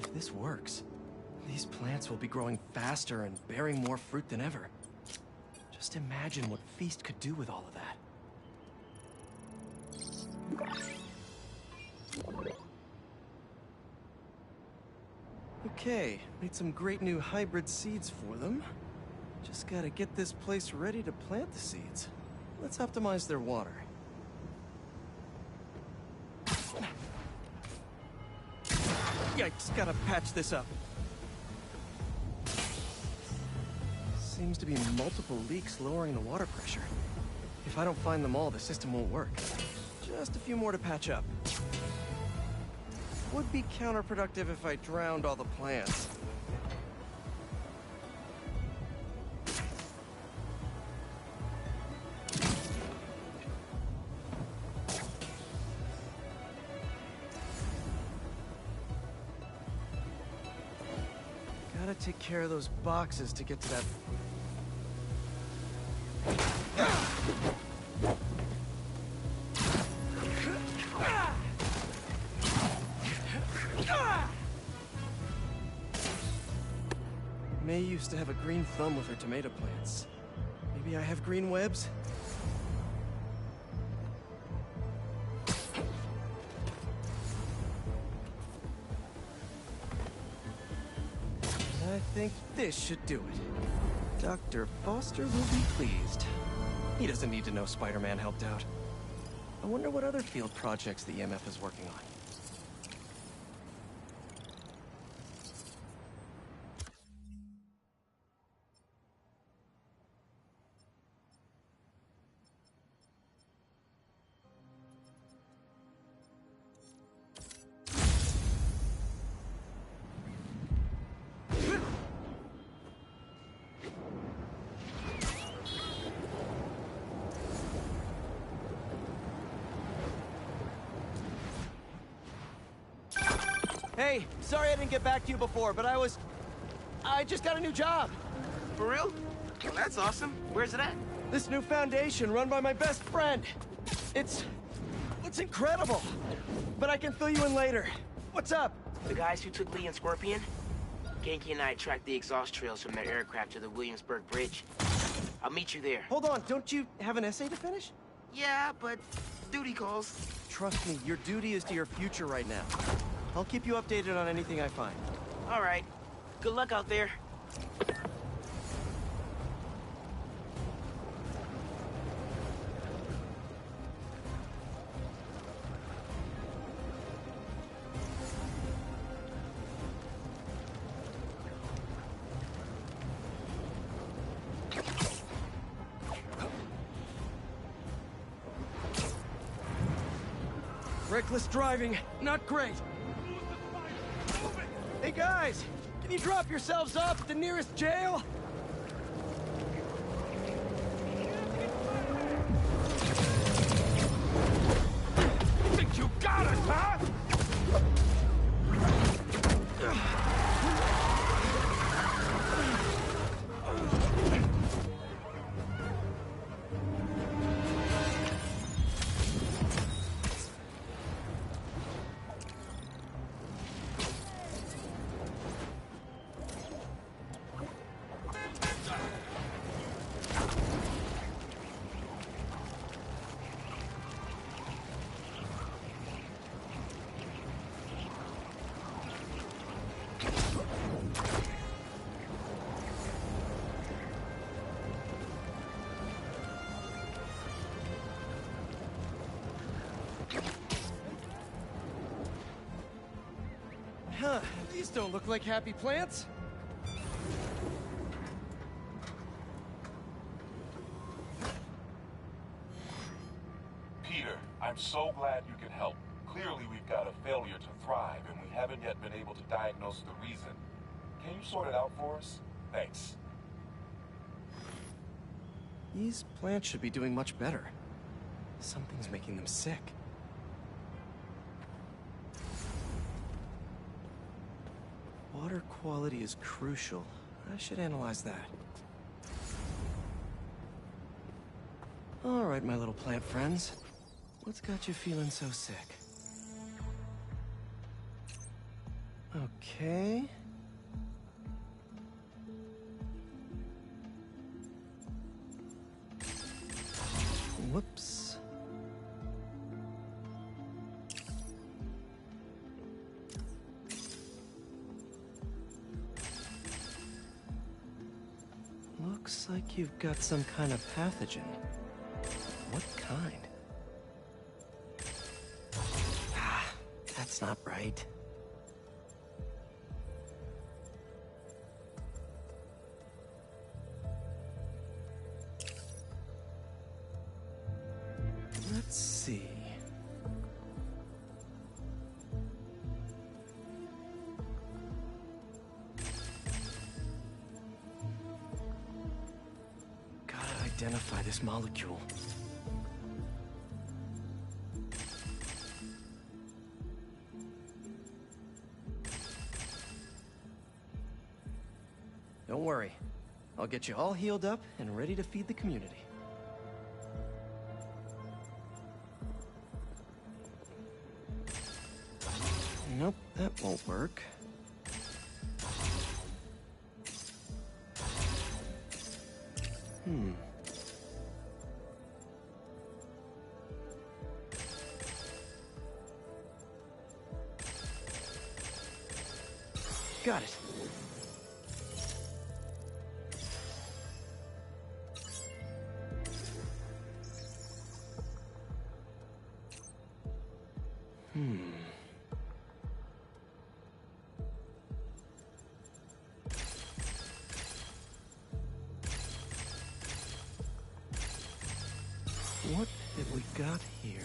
If this works, these plants will be growing faster and bearing more fruit than ever. Just imagine what Feast could do with all of that. Okay, made some great new hybrid seeds for them. Just gotta get this place ready to plant the seeds. Let's optimize their water. Yikes, gotta patch this up. Seems to be multiple leaks lowering the water pressure. If I don't find them all, the system won't work. Just a few more to patch up. Would be counterproductive if I drowned all the plants. Gotta take care of those boxes to get to that... May used to have a green thumb with her tomato plants. Maybe I have green webs? I think this should do it. Dr. Foster will be pleased. He doesn't need to know Spider-Man helped out. I wonder what other field projects the EMF is working on. Hey, sorry I didn't get back to you before, but I just got a new job. For real? Well, that's awesome. Where's it at? This new foundation run by my best friend. It's incredible. But I can fill you in later. What's up? The guys who took Lee and Scorpion? Genki and I tracked the exhaust trails from their aircraft to the Williamsburg Bridge. I'll meet you there. Hold on, don't you have an essay to finish? Yeah, but duty calls. Trust me, your duty is to your future right now. I'll keep you updated on anything I find. All right. Good luck out there. Reckless driving, not great. Hey guys, can you drop yourselves off at the nearest jail? Think you got us, huh? Huh, these don't look like happy plants. Peter, I'm so glad you can help. Clearly we've got a failure to thrive, and we haven't yet been able to diagnose the reason. Can you sort it out for us? Thanks. These plants should be doing much better. Something's making them sick. Water quality is crucial. I should analyze that. All right, my little plant friends. What's got you feeling so sick? Okay. Whoops. Looks like you've got some kind of pathogen. What kind? Ah, that's not right. Let's see. Gotta identify this molecule. Don't worry. I'll get you all healed up and ready to feed the community. Nope, that won't work. Got it. What have we got here?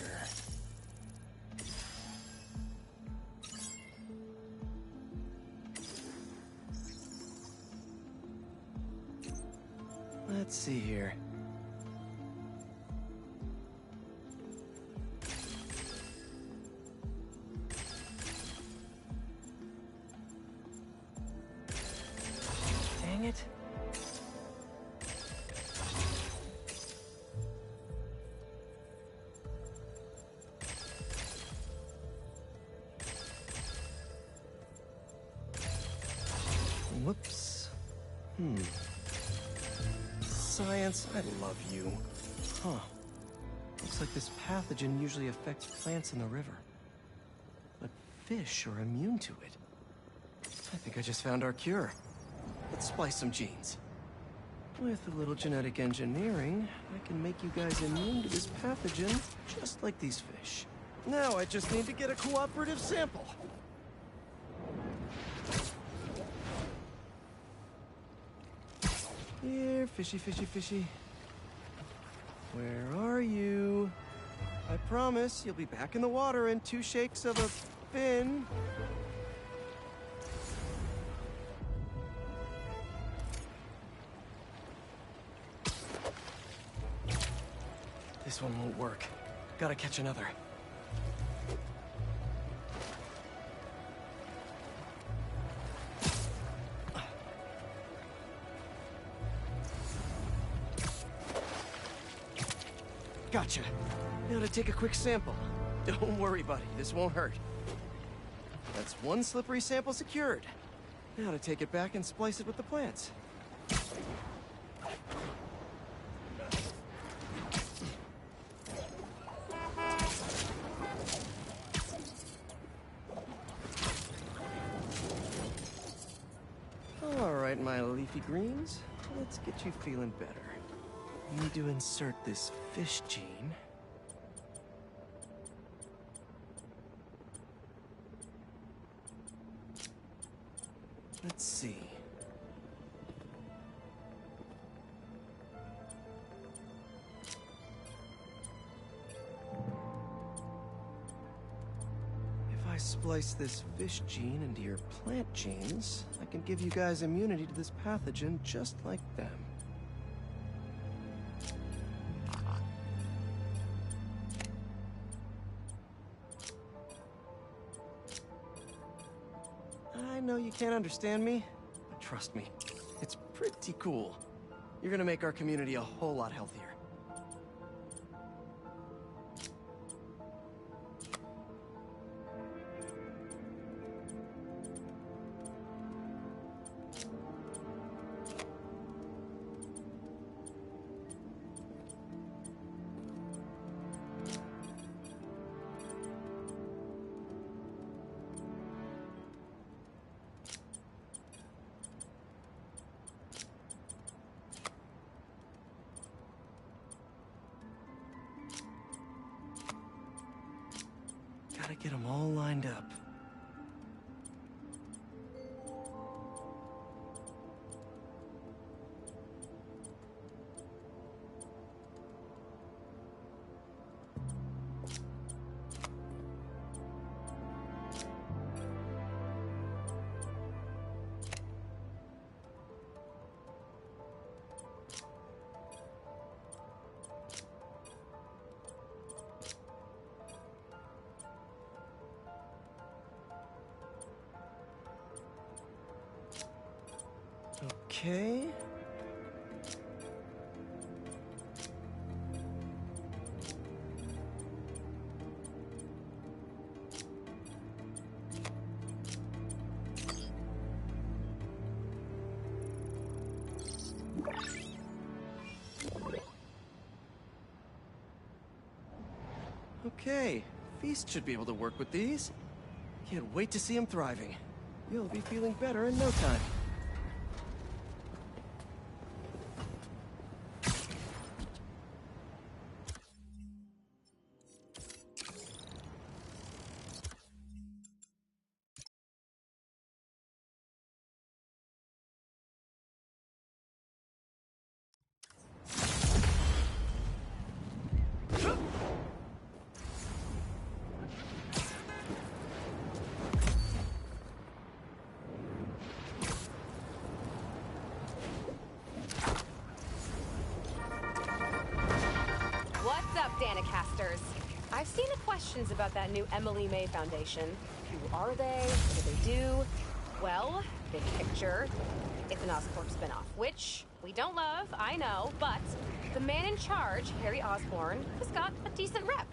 Let's see here. Dang it. Whoops. Science, I love you. Huh. Looks like this pathogen usually affects plants in the river. But fish are immune to it. I think I just found our cure. Let's splice some genes. With a little genetic engineering, I can make you guys immune to this pathogen, just like these fish. Now I just need to get a cooperative sample. Here, fishy, fishy, fishy. Where are you? I promise you'll be back in the water in 2 shakes of a fin. This one won't work. Gotta catch another. Gotcha. Now to take a quick sample. Don't worry, buddy. This won't hurt. That's 1 slippery sample secured. Now to take it back and splice it with the plants. All right, my leafy greens. Let's get you feeling better. Need to insert this fish gene. Let's see. If I splice this fish gene into your plant genes, I can give you guys immunity to this pathogen just like them. I know you can't understand me, but trust me, it's pretty cool. You're gonna make our community a whole lot healthier. Gotta get them all lined up. Okay. Okay, Feast should be able to work with these. Can't wait to see him thriving. You'll be feeling better in no time. Danicasters. I've seen the questions about that new Emily May Foundation. Who are they? What do they do? Well, big picture. It's an Oscorp spinoff, which we don't love, I know, but the man in charge, Harry Osborn, has got a decent rep.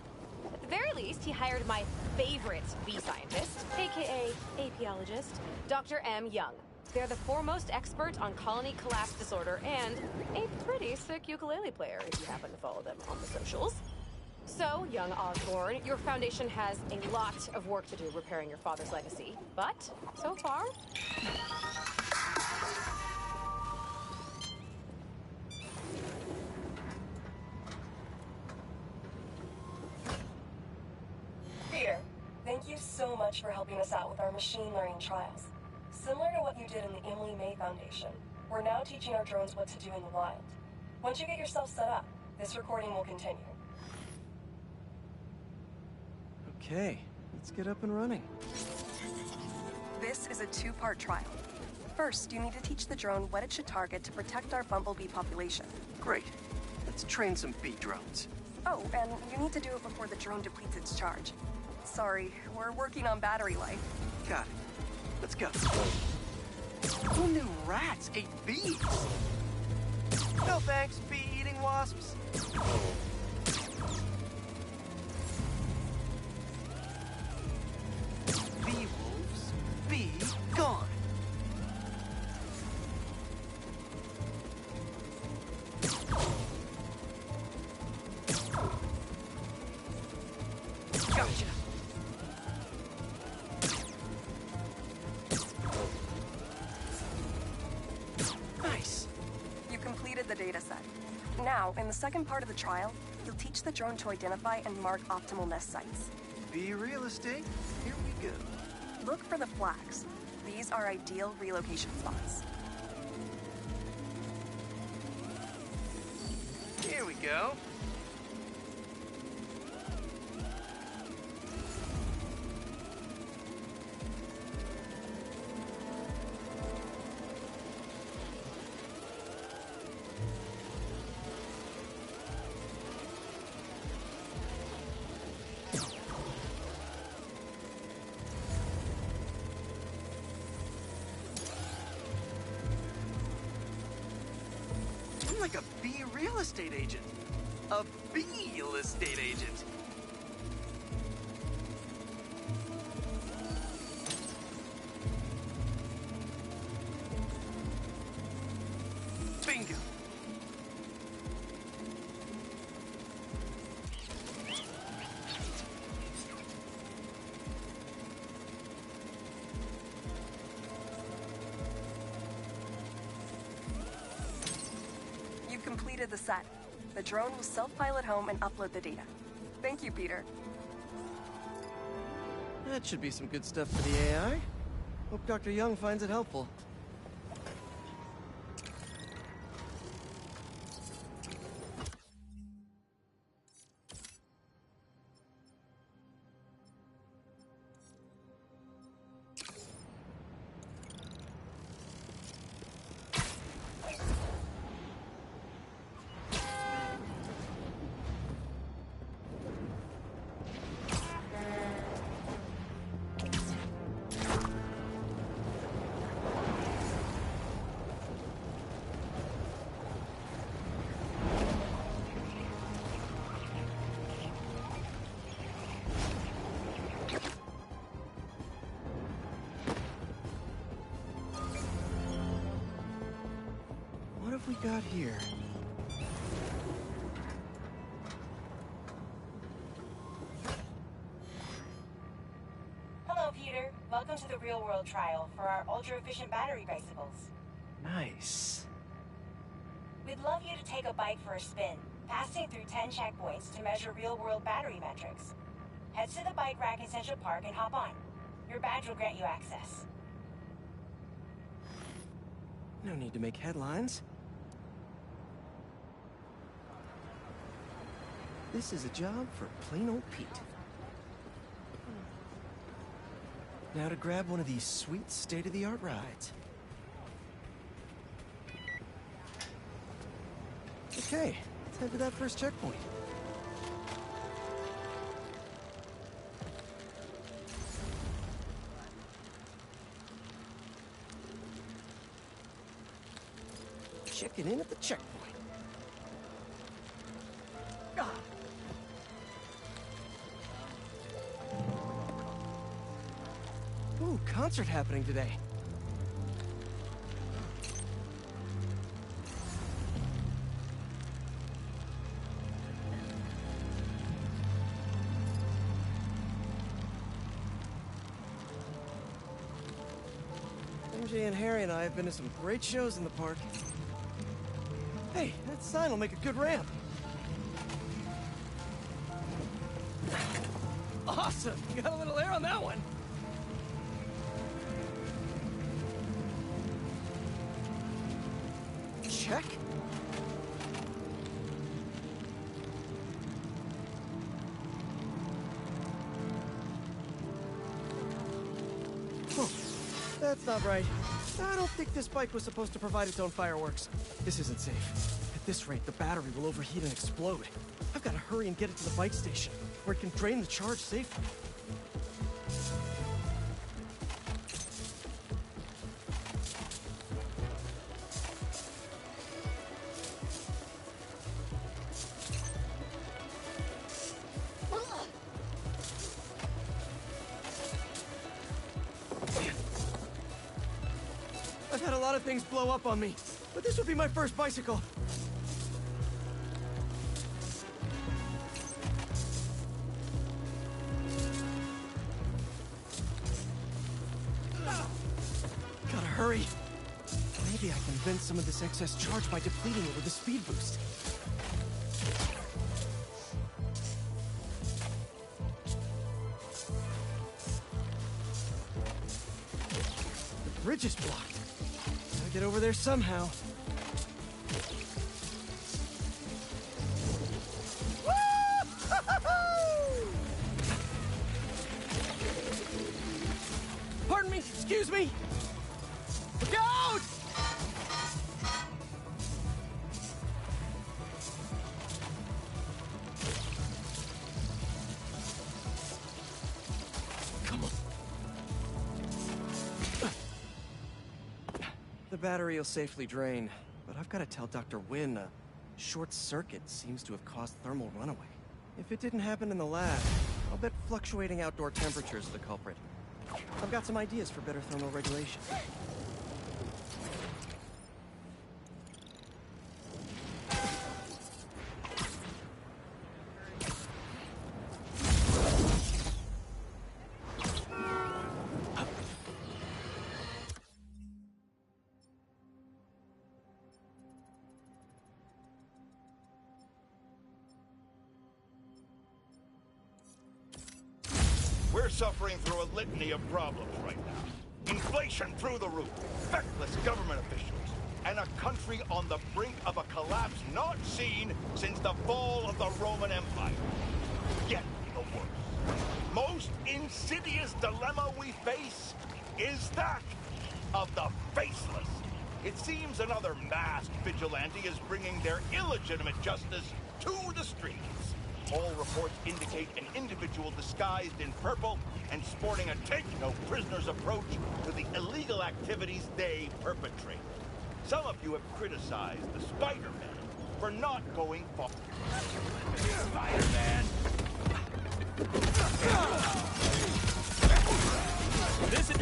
At the very least, he hired my favorite bee scientist, aka apiologist, Dr. M. Young. They're the foremost expert on colony collapse disorder and a pretty sick ukulele player if you happen to follow them on the socials. So, young Osborn, your foundation has a lot of work to do repairing your father's legacy, but so far... Peter, thank you so much for helping us out with our machine learning trials. Similar to what you did in the Emily May Foundation, we're now teaching our drones what to do in the wild. Once you get yourself set up, this recording will continue. Okay, let's get up and running. This is a two-part trial. First, you need to teach the drone what it should target to protect our bumblebee population. Great. Let's train some bee drones. Oh, and you need to do it before the drone depletes its charge. Sorry, we're working on battery life. Got it. Let's go. Who knew rats ate bees? No thanks, bee-eating wasps. Bee wolves, be gone. Gotcha. Nice. You completed the data set. Now, in the second part of the trial, you'll teach the drone to identify and mark optimal nest sites. Bee real estate, here we go. Look for the flags. These are ideal relocation spots. Here we go. I'm like a bee real estate agent. A bee real estate agent. Bingo. You've completed the set. The drone will self-pilot home and upload the data. Thank you, Peter. That should be some good stuff for the AI. Hope Dr. Young finds it helpful. What have we got here? Hello, Peter. Welcome to the real-world trial for our ultra-efficient battery bicycles. Nice. We'd love you to take a bike for a spin, passing through 10 checkpoints to measure real-world battery metrics. Head to the bike rack in Central Park and hop on. Your badge will grant you access. No need to make headlines. This is a job for plain old Pete. Now to grab one of these sweet state-of-the-art rides. Okay, let's head to that first checkpoint. check it in at the checkpoint. Ooh, concert happening today. MJ and Harry and I have been to some great shows in the park. Hey, that sign will make a good ramp. Awesome! You got a little air on that one. Check. Oh, that's not right. I don't think this bike was supposed to provide its own fireworks. This isn't safe. At this rate, the battery will overheat and explode. I've got to hurry and get it to the bike station, where it can drain the charge safely. I've had a lot of things blow up on me, but this would be my first bicycle. Gotta hurry. Maybe I can vent some of this excess charge by depleting it with a speed boost. The bridge is blocked. Gotta get over there somehow. Pardon me, excuse me. Look out! Come on. The battery will safely drain, but I've got to tell Dr. Wynn a short circuit seems to have caused thermal runaway. If it didn't happen in the lab, I'll bet fluctuating outdoor temperatures are the culprit. I've got some ideas for better thermal regulation. We're suffering through a litany of problems right now. Inflation through the roof, feckless government officials, and a country on the brink of a collapse not seen since the fall of the Roman Empire. Yet the worst, most insidious dilemma we face is that of the faceless. It seems another masked vigilante is bringing their illegitimate justice to the streets. All reports indicate an individual disguised in purple and sporting a take-no-prisoners approach to the illegal activities they perpetrate. Some of you have criticized the Spider-Man for not going far. Spider-Man! This is...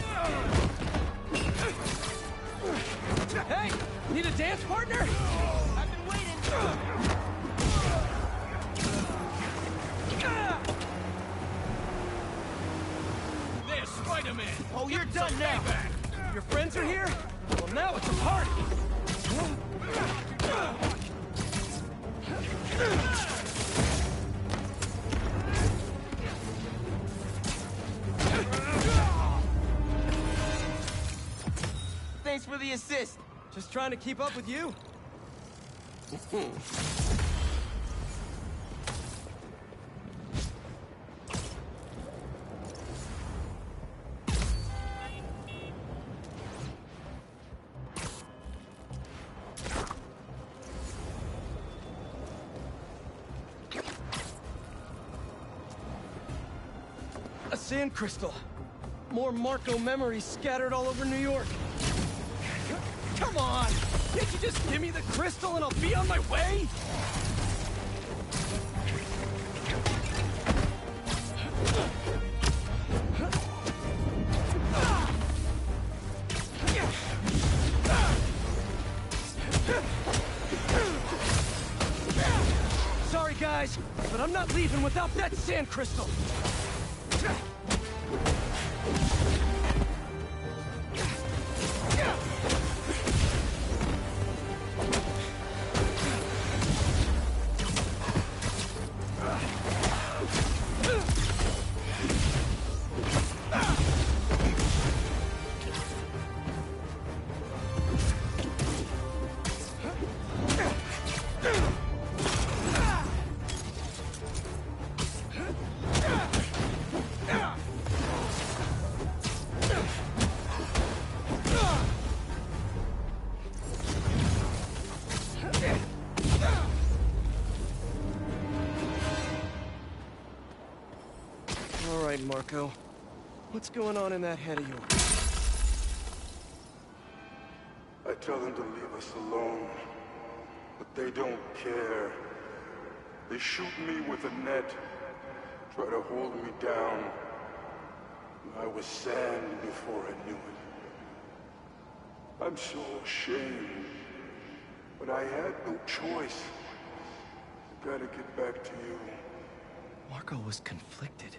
Hey! Need a dance partner? I've been waiting! There's Spider-Man! Oh, you're done now! Your friends are here? Well, now it's a party! Thanks for the assist. Just trying to keep up with you. A sand crystal. More Marco memories scattered all over New York. Come on! Can't you just give me the crystal and I'll be on my way? Sorry, guys, but I'm not leaving without that sand crystal. All right, Marco. What's going on in that head of yours? I tell them to leave us alone, but they don't care. They shoot me with a net, try to hold me down. I was sand before I knew it. I'm so ashamed, but I had no choice. I gotta get back to you. Marco was conflicted.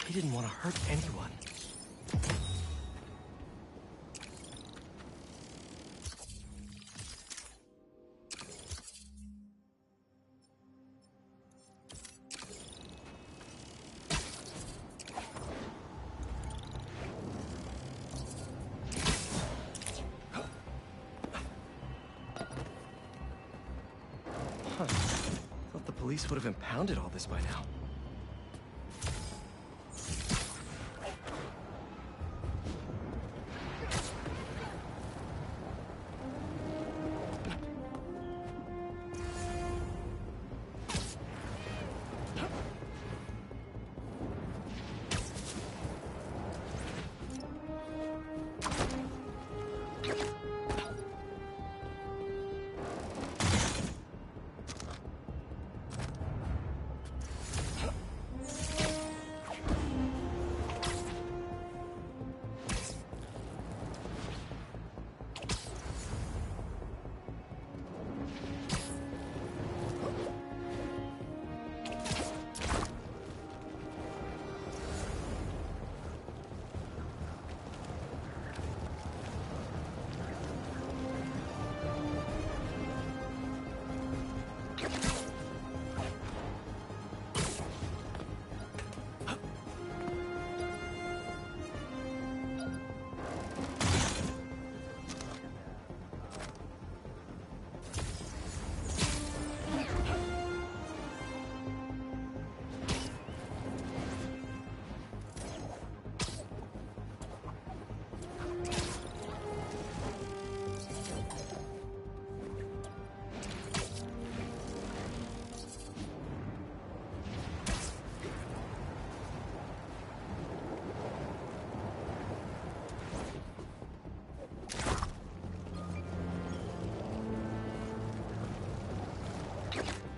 He didn't want to hurt anyone. Huh. Thought the police would have impounded all this by now.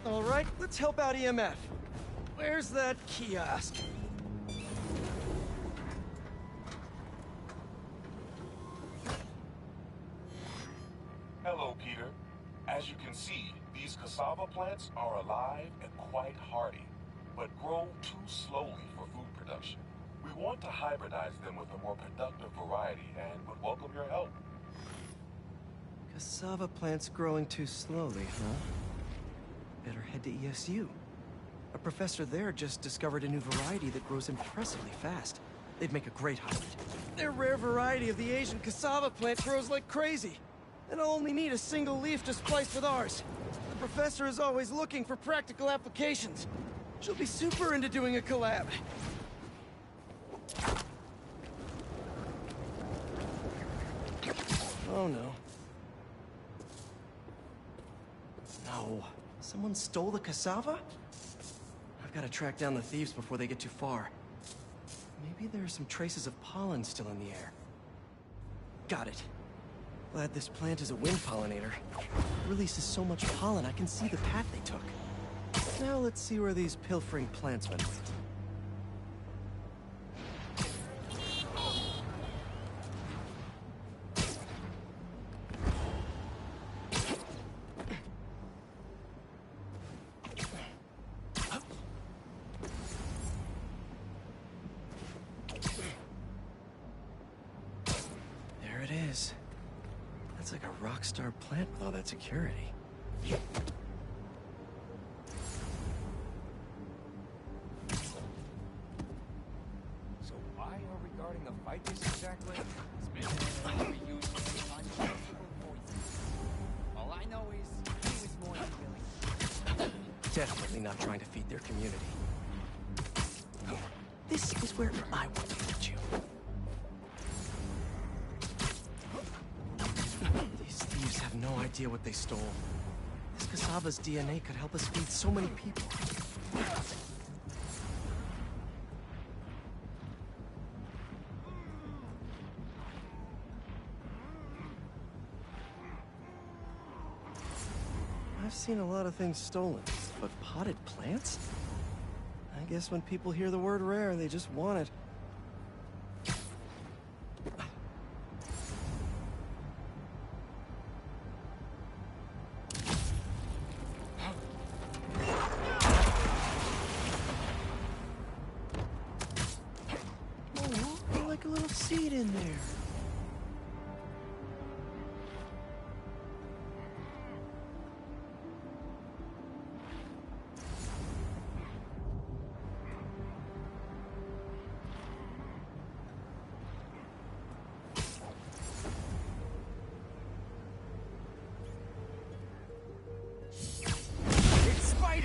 All right, let's help out EMF. Where's that kiosk? Hello, Peter. As you can see, these cassava plants are alive and quite hardy, but grow too slowly for food production. We want to hybridize them with a more productive variety and would welcome your help. Cassava plants growing too slowly, huh? Better head to ESU. A professor there just discovered a new variety that grows impressively fast. They'd make a great hybrid. Their rare variety of the Asian cassava plant grows like crazy. And I'll only need a single leaf to splice with ours. The professor is always looking for practical applications. She'll be super into doing a collab. Oh no. No. Someone stole the cassava? I've got to track down the thieves before they get too far. Maybe there are some traces of pollen still in the air. Got it. Glad this plant is a wind pollinator. It releases so much pollen, I can see the path they took. Now let's see where these pilfering plantsmen went. There it is. That's like a rock star plant with all that security. So why are we guarding the fighters exactly? It's meant to be used for unchangeable poison. All I know is he was more than willing. Definitely not trying to feed their community. This is where I want to put you. These thieves have no idea what they stole. This cassava's DNA could help us feed so many people. I've seen a lot of things stolen, but potted plants? I guess when people hear the word rare, they just want it. Oh, like a little seed in there.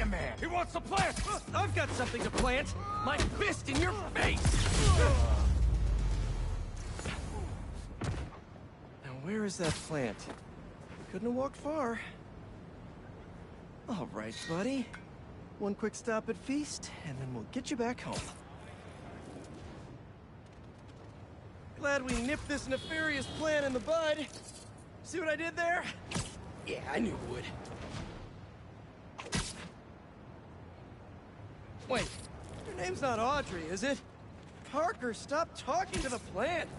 Man, he wants to plant! I've got something to plant! My fist in your face! Now where is that plant? Couldn't have walked far. All right, buddy. One quick stop at Feast, and then we'll get you back home. Glad we nipped this nefarious plan in the bud. See what I did there? Yeah, I knew it would. Wait, your name's not Audrey, is it? Parker, stop talking to the plant!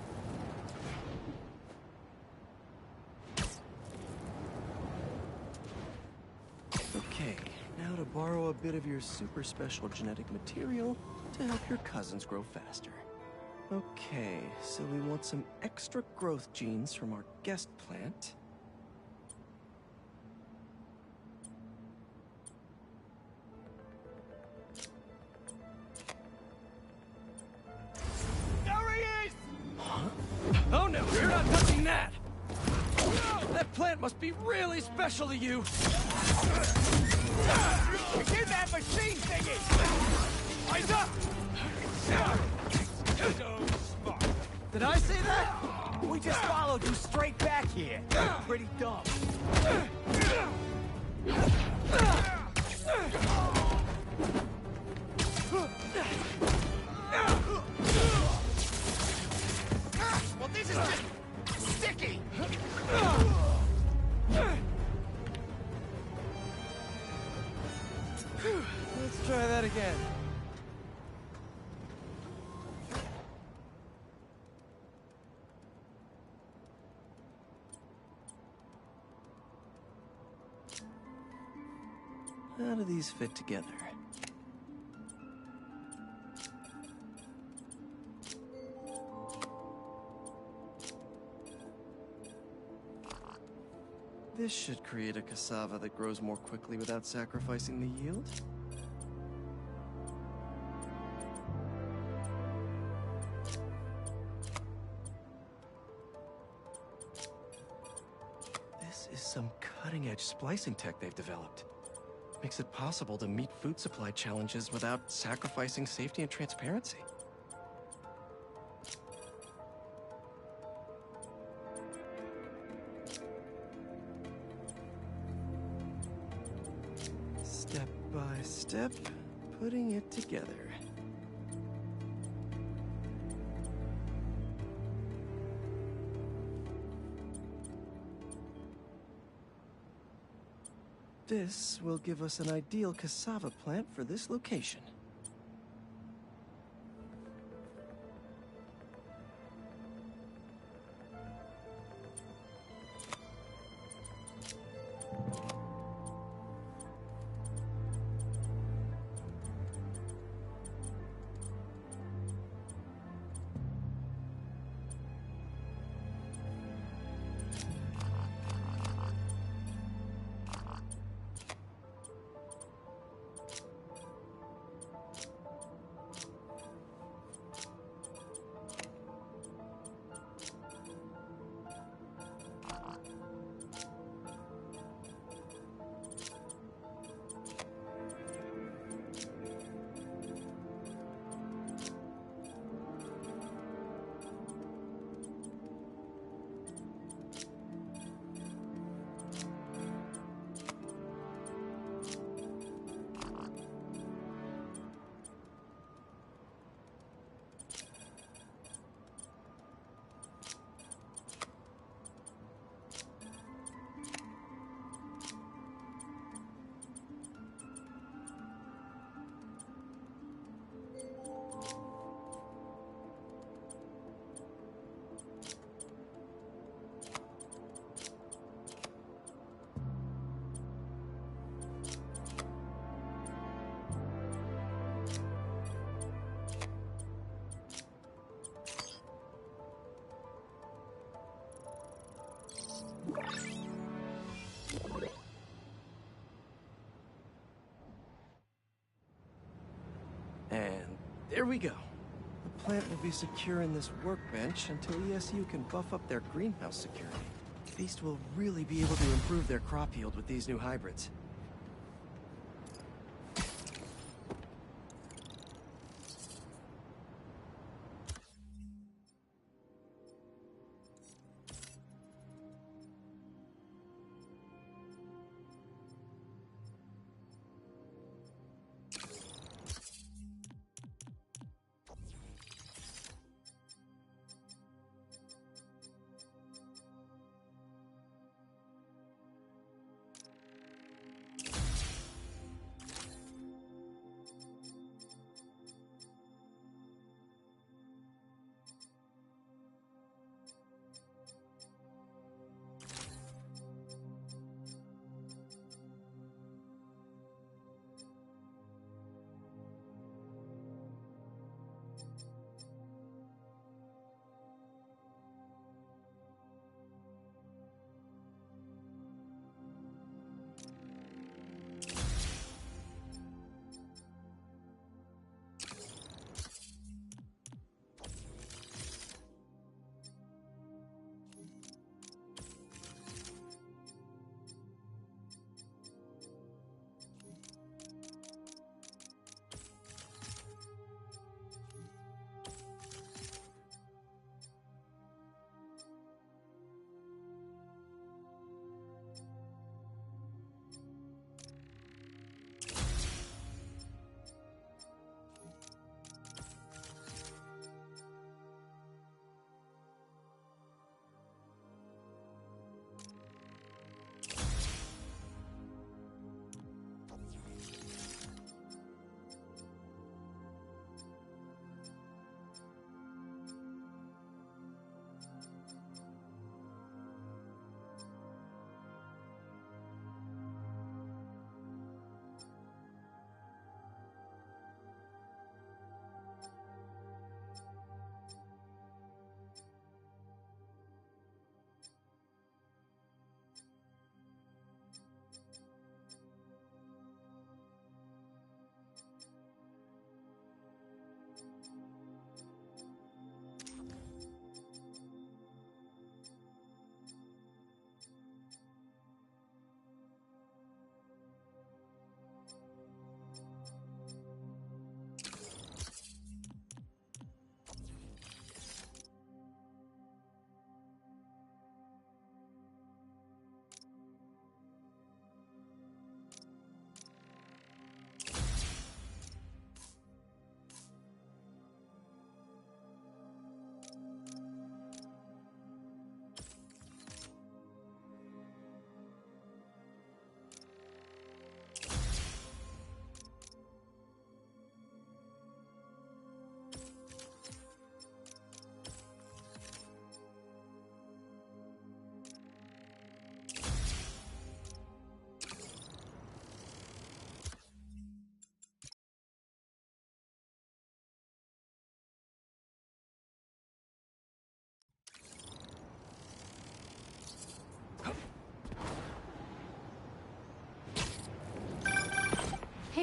Okay, now to borrow a bit of your super special genetic material to help your cousins grow faster. Okay, so we want some extra growth genes from our guest plant. Oh no, you're not touching that! That plant must be really special to you! It's in that machine thingy! Eyes up! So smart. Did I say that? We just followed you straight back here. Pretty dumb. Well, this is just sticky! Let's try that again. How do these fit together? This should create a cassava that grows more quickly without sacrificing the yield. This is some cutting-edge splicing tech they've developed. Makes it possible to meet food supply challenges without sacrificing safety and transparency. Step by step, putting it together. This will give us an ideal cassava plant for this location. And there we go. The plant will be secure in this workbench until ESU can buff up their greenhouse security. Feast will really be able to improve their crop yield with these new hybrids.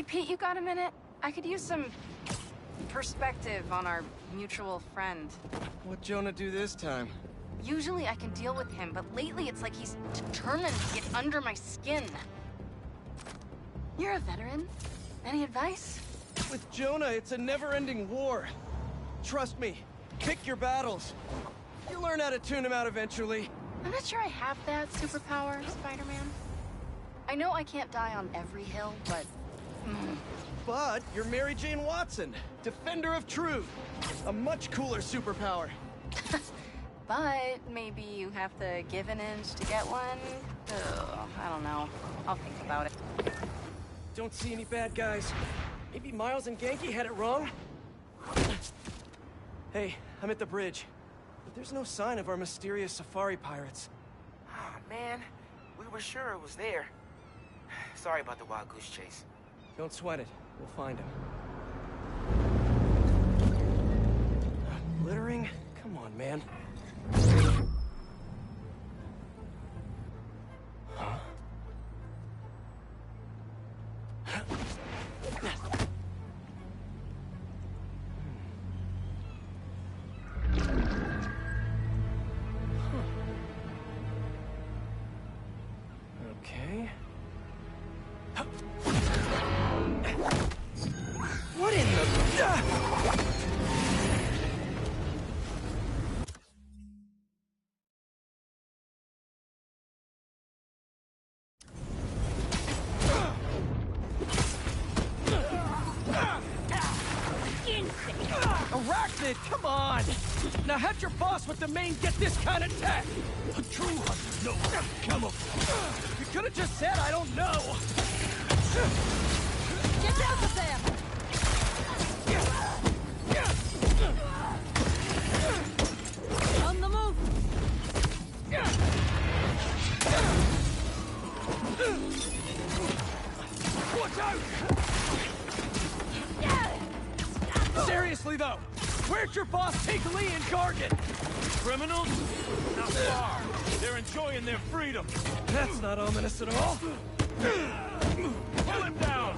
Hey, Pete, you got a minute? I could use some perspective on our mutual friend. What'd Jonah do this time? Usually I can deal with him, but lately it's like he's determined to get under my skin. You're a veteran. Any advice? With Jonah, it's a never-ending war. Trust me, pick your battles. You'll learn how to tune him out eventually. I'm not sure I have that superpower, Spider-Man. I know I can't die on every hill, but... But you're Mary Jane Watson, defender of truth. A much cooler superpower. But maybe you have to give an inch to get one? Ugh, I don't know. I'll think about it. Don't see any bad guys. Maybe Miles and Genki had it wrong? Hey, I'm at the bridge. But there's no sign of our mysterious safari pirates. Oh, man. We were sure it was there. Sorry about the wild goose chase. Don't sweat it. We'll find him. Littering? Come on, man. Huh? Okay. What in the... Arachnid, come on! Now have your boss with the main get this kind of tech! A true hunter knows camouflage. You could have just said I don't know! Get out of there! On the move! Watch out! Seriously, though, where'd your boss take Lee and Gargan? Criminals? Not far. They're enjoying their freedom. That's not ominous at all. Pull him down!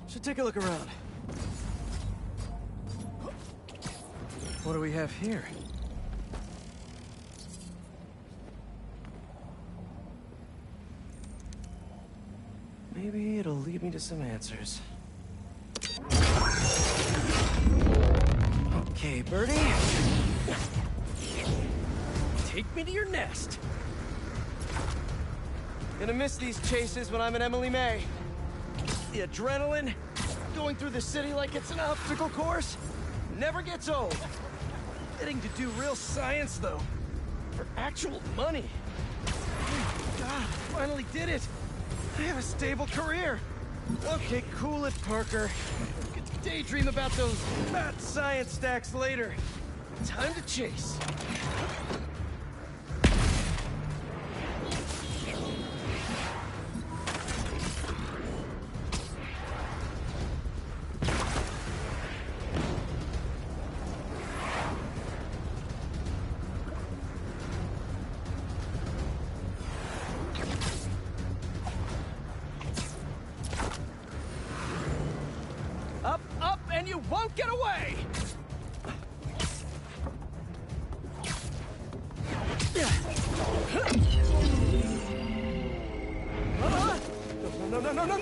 Should take a look around. What do we have here? Maybe it'll lead me to some answers. Okay, Birdie. Take me to your nest. Gonna miss these chases when I'm in Emily May. The adrenaline, going through the city like it's an obstacle course, never gets old. Getting to do real science, though, for actual money. Oh, God, finally did it. I have a stable career. Okay, cool it, Parker. Get to daydream about those fat science stacks later. Time to chase. And you won't get away!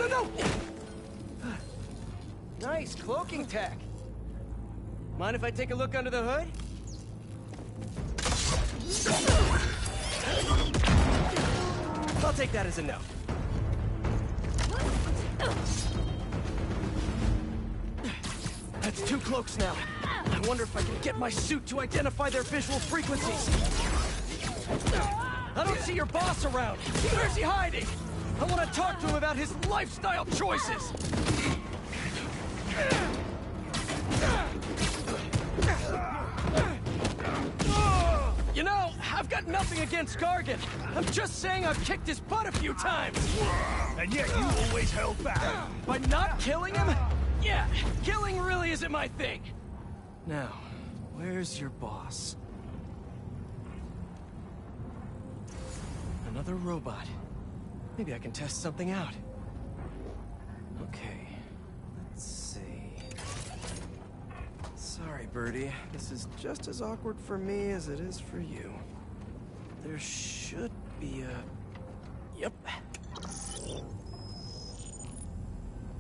No! Nice cloaking tech. Mind if I take a look under the hood? I'll take that as a no. That's 2 cloaks now. I wonder if I can get my suit to identify their visual frequencies. I don't see your boss around. Where's he hiding? I want to talk to him about his lifestyle choices. You know, I've got nothing against Gargan. I'm just saying I've kicked his butt a few times. And yet you always held back. By not killing him? Yeah, killing really isn't my thing. Now, where's your boss? Another robot. Maybe I can test something out. Okay, let's see. Sorry, Birdie. This is just as awkward for me as it is for you. There should be a... Yep.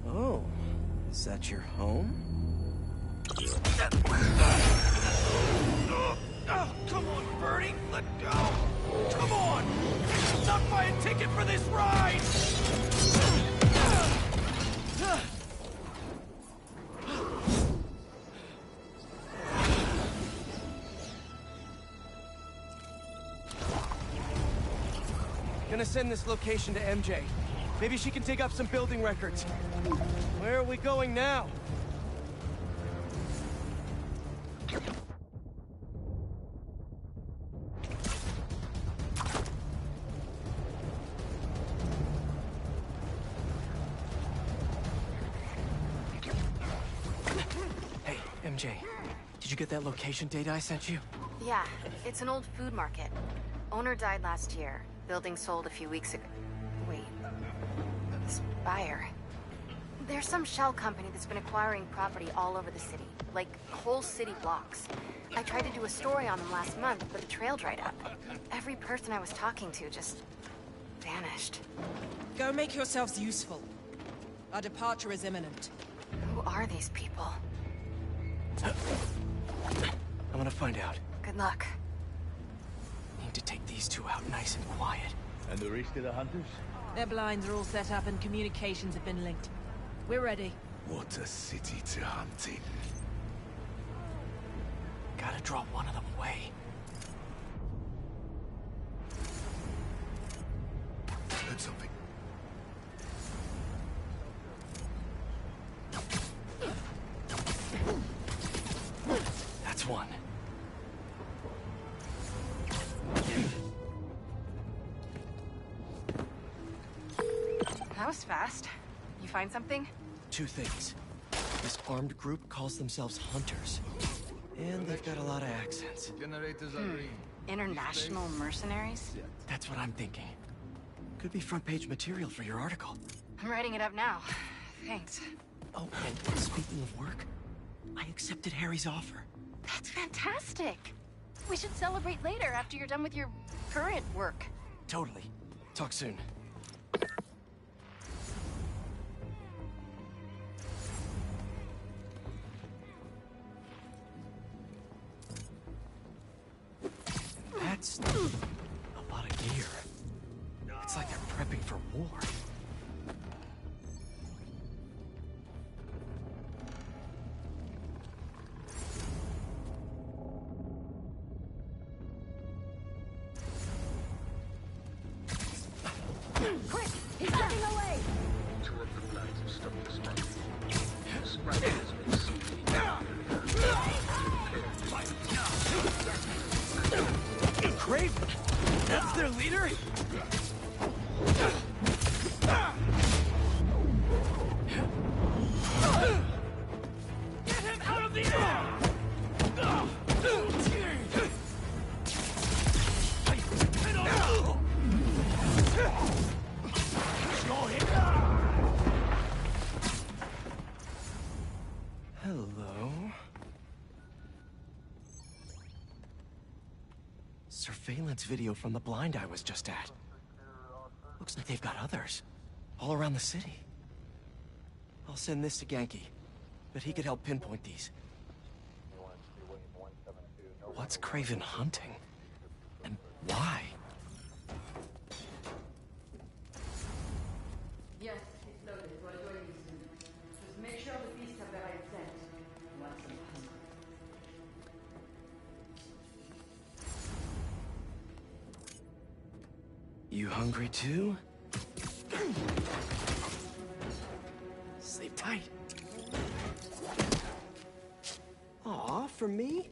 Oh, is that your home? Oh, come on, Birdie! Let go! Come on! Not buy a ticket for this ride! Gonna send this location to MJ. Maybe she can dig up some building records. Where are we going now? Hey, MJ. Did you get that location data I sent you? Yeah, it's an old food market. Owner died last year. Building sold a few weeks ago. Wait. This buyer. There's some shell company that's been acquiring property all over the city. Like, whole city blocks. I tried to do a story on them last month, but the trail dried up. Every person I was talking to just... vanished. Go make yourselves useful. Our departure is imminent. Who are these people? I'm gonna find out. Good luck. Need to take these two out nice and quiet. And the rest of the hunters? Their blinds are all set up and communications have been linked. We're ready. What a city to hunt in. Gotta draw one of them away. Heard something. That's one. That was fast. You find something? Two things. This armed group calls themselves Hunters. And they've got a lot of accents. Generators are green. International mercenaries? That's what I'm thinking. Could be front page material for your article. I'm writing it up now. Thanks. Oh, and speaking of work, I accepted Harry's offer. That's fantastic. We should celebrate later after you're done with your current work. Totally. Talk soon. That's a lot of gear. It's like they're prepping for war. Quick! He's getting away! Two of the bloods have stopped this man. The sprite has been sealed. Craven! That's their leader? Get him out of the air! Hello. Surveillance video from the blind I was just at. Looks like they've got others. All around the city. I'll send this to Genki. But he could help pinpoint these. What's Craven hunting? And why? Yes, it's loaded. We're doing this soon. Just make sure the beasts have the right scent. Want some hunger. You hungry too? Sleep tight. Aw, for me?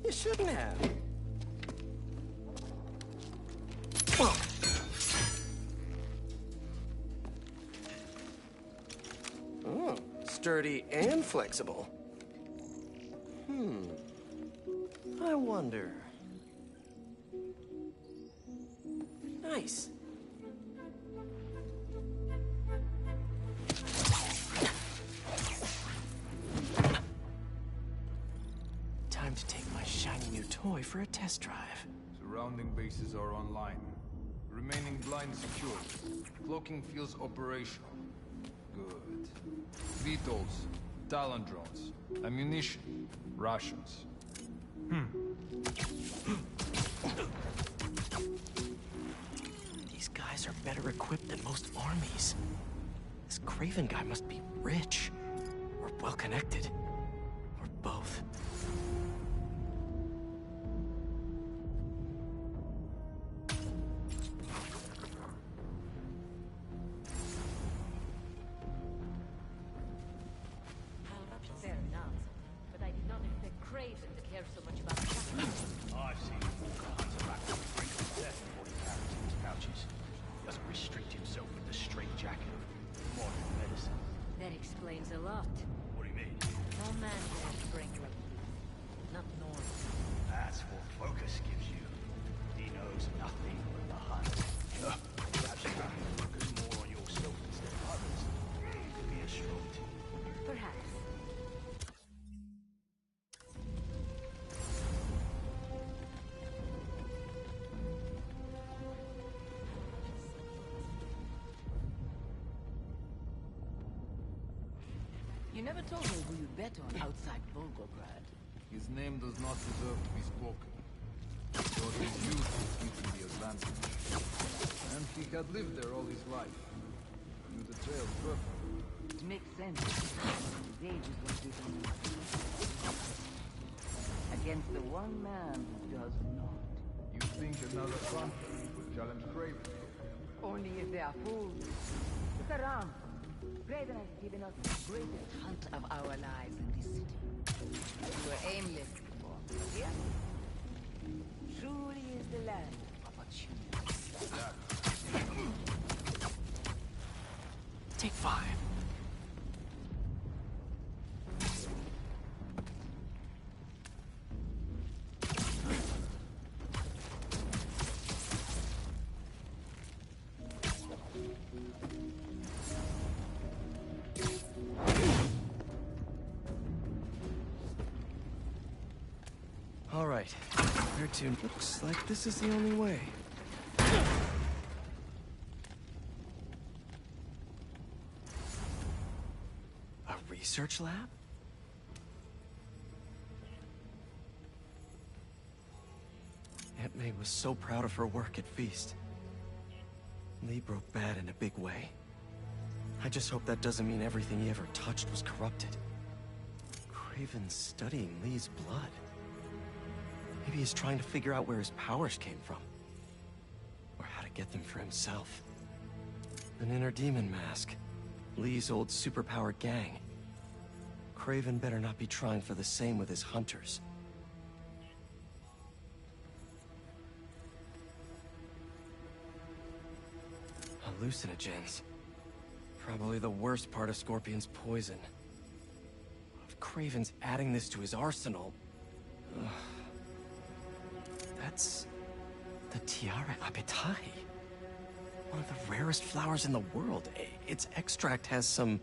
You shouldn't have. sturdy and flexible. I wonder... Nice. Time to take my shiny new toy for a test drive. Surrounding bases are online. Remaining blind secure. Cloaking fields operational. Good. VTOLs, Talon drones, ammunition, rations. These guys are better equipped than most armies. This Craven guy must be rich, or well-connected, or both. Fair enough, but I did not expect Craven to care so much about shopping. I've seen all kinds of active drink and death before he carries in his pouches. Doesn't restrict himself with the straight jacket of modern medicine. That explains a lot. What do you mean? No man can drink like this. Not normal. That's what focus gives you. He knows nothing but the hunt. Perhaps you can focus more on yourself instead of others. You could be a strong team. Perhaps. You never told me who you bet on outside Volgograd. His name does not deserve to be spoken. Thought his youth was keeping the advantage. And he had lived there all his life. Knew the trail perfectly. It makes sense. His age is what gives him against the one man who does not. You think another contract would challenge Craven? Only if they are fools. Look around. Craven has given us the greatest hunt of our lives in this city. We were aimless before, but here, truly is the land of opportunity. Take 5. All right, where to? Looks like this is the only way. A research lab? Aunt May was so proud of her work at Feast. Lee broke bad in a big way. I just hope that doesn't mean everything he ever touched was corrupted. Craven's studying Lee's blood. Maybe he's trying to figure out where his powers came from. Or how to get them for himself. An inner demon mask. Lee's old superpowered gang. Craven better not be trying for the same with his hunters. Hallucinogens. Probably the worst part of Scorpion's poison. If Craven's adding this to his arsenal... Ugh. That's... the Tiara Apetai. One of the rarest flowers in the world. Its extract has some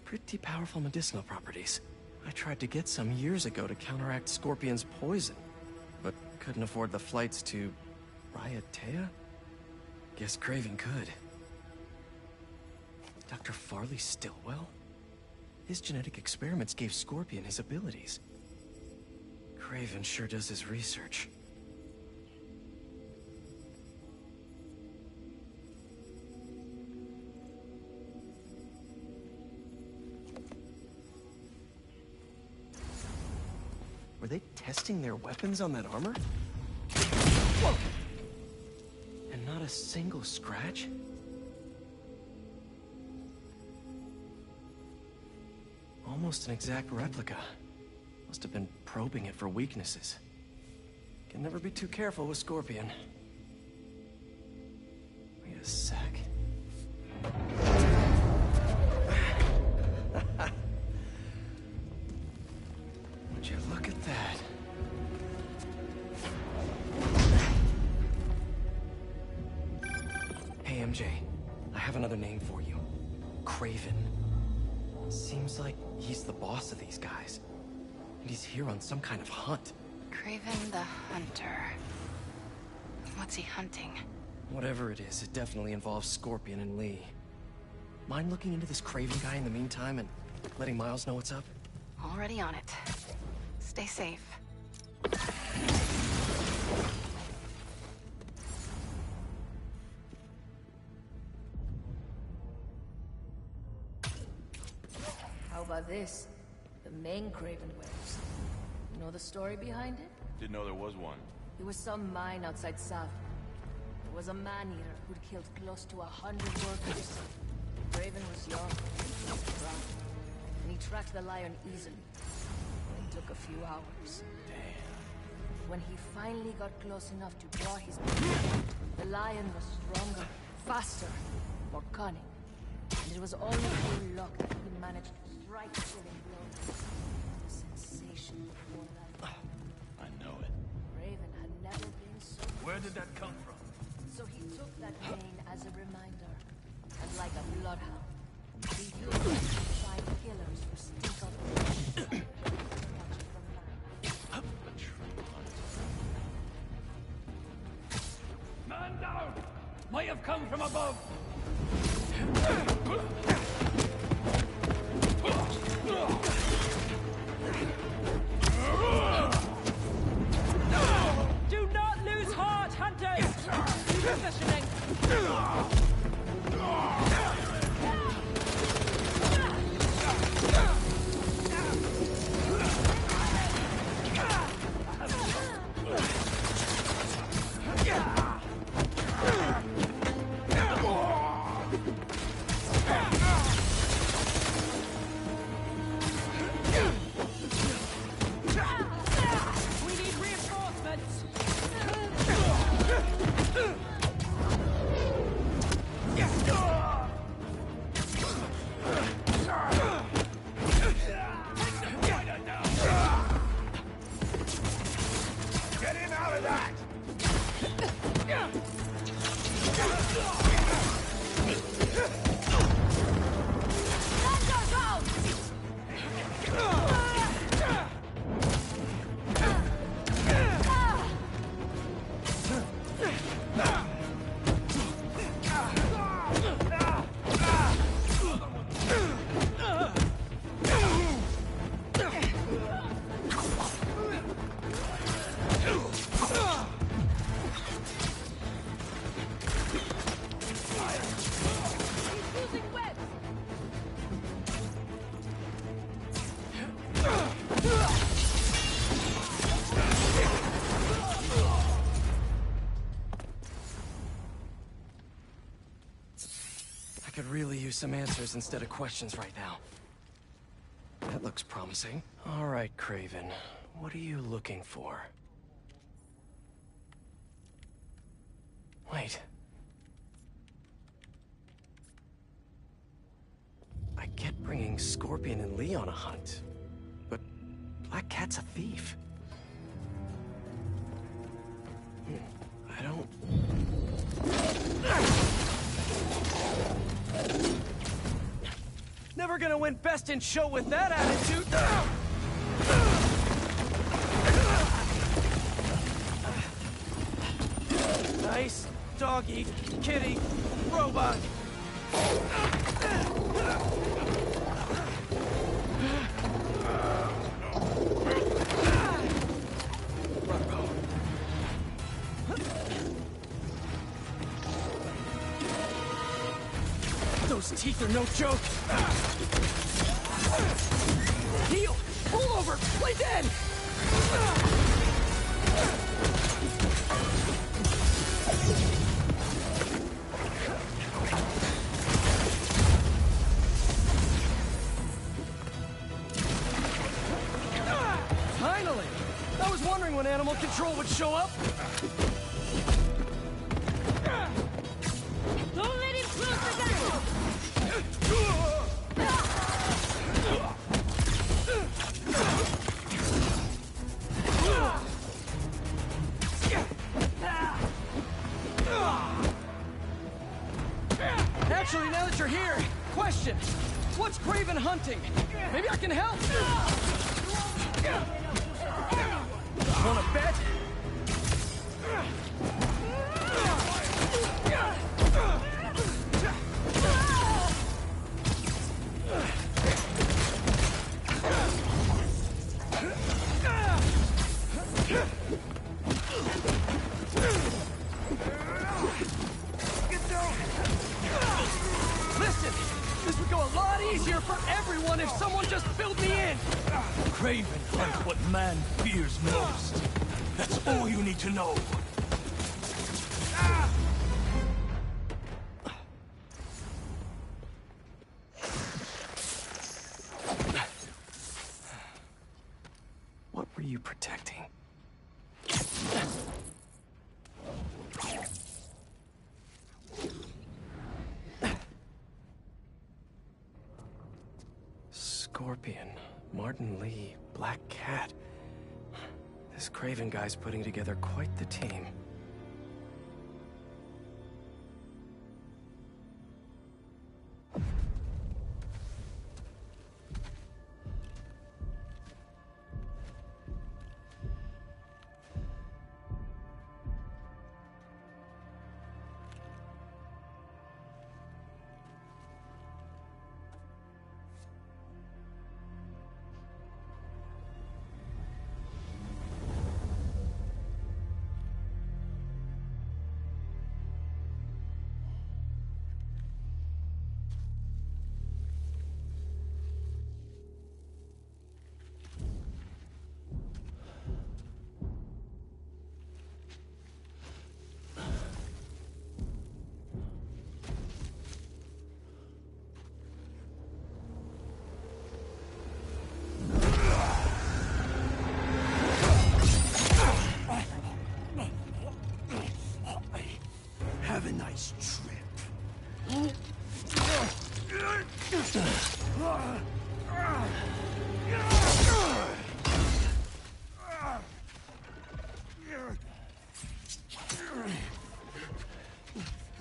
pretty powerful medicinal properties. I tried to get some years ago to counteract Scorpion's poison, but couldn't afford the flights to Raiatea? Guess Craven could. Dr. Farley Stillwell? His genetic experiments gave Scorpion his abilities. Craven sure does his research. Were they testing their weapons on that armor? Whoa! And not a single scratch? Almost an exact replica. Must have been probing it for weaknesses. Can never be too careful with Scorpion. Wait a sec. Craven. Seems like he's the boss of these guys. And he's here on some kind of hunt. Craven the Hunter. What's he hunting? Whatever it is, it definitely involves Scorpion and Lee. Mind looking into this Craven guy in the meantime and letting Miles know what's up? Already on it. Stay safe. How about this? The main Craven waves. You know the story behind it? Didn't know there was one. It was some mine outside Sav. There was a man-eater who'd killed close to 100 workers. Craven was young, drunk, and he tracked the lion easily. It took a few hours. Damn. When he finally got close enough to draw his gun, the lion was stronger, faster, more cunning. And it was only through luck that he managed to strike killing blows. The sensation before that. I know it. Raven had never been so... Where did that come from? So he took that pain as a reminder. And like a bloodhound, he used it to find killers who stink up the Man down! Might have come from above! Do not lose heart, hunters! Positioning! We need reinforcements! Get him out of that! I could really use some answers instead of questions right now. That looks promising. All right, Craven. What are you looking for? Wait. I get bringing Scorpion and Lee on a hunt, but Black Cat's a thief. I don't... Never gonna win best in show with that attitude! Nice doggy, kitty, robot. Those teeth are no joke. Heal! Pull over! Play dead! Finally! I was wondering when animal control would show up. Don't let him close the gap! Actually, now that you're here, question. What's Craven hunting? Maybe I can help! Wanna bet? Listen, this would go a lot easier for everyone if someone just filled me in! Craven hunt what man fears most. That's all you need to know. What were you protecting? Scorpion, Martin Lee, Black Cat. This Craven guy's putting together quite the team. Have a nice trip.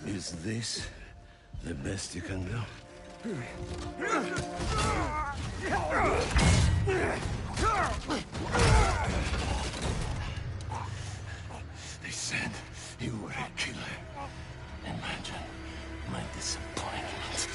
Is this the best you can do? They said you were a killer. Imagine my disappointment.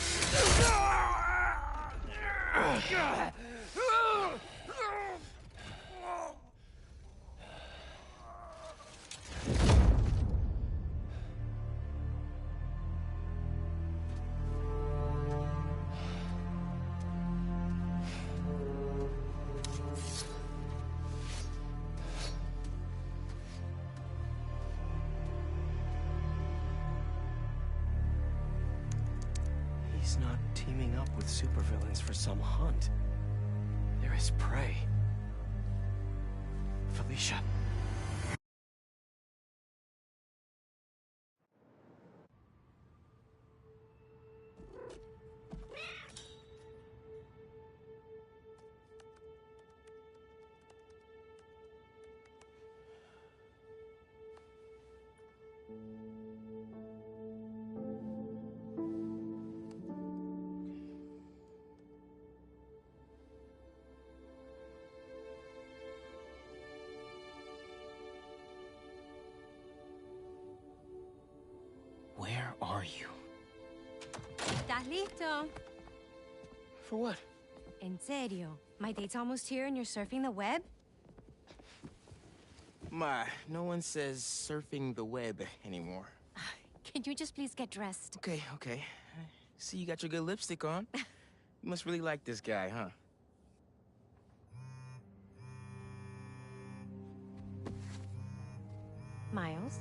He's not teaming up with supervillains for some hunt. They're his prey. Felicia. Where are you? ¿Estás listo? For what? En serio? My date's almost here and you're surfing the web? My, no one says surfing the web anymore. Can you just please get dressed? Okay, okay. See, you got your good lipstick on. You must really like this guy, huh? Miles?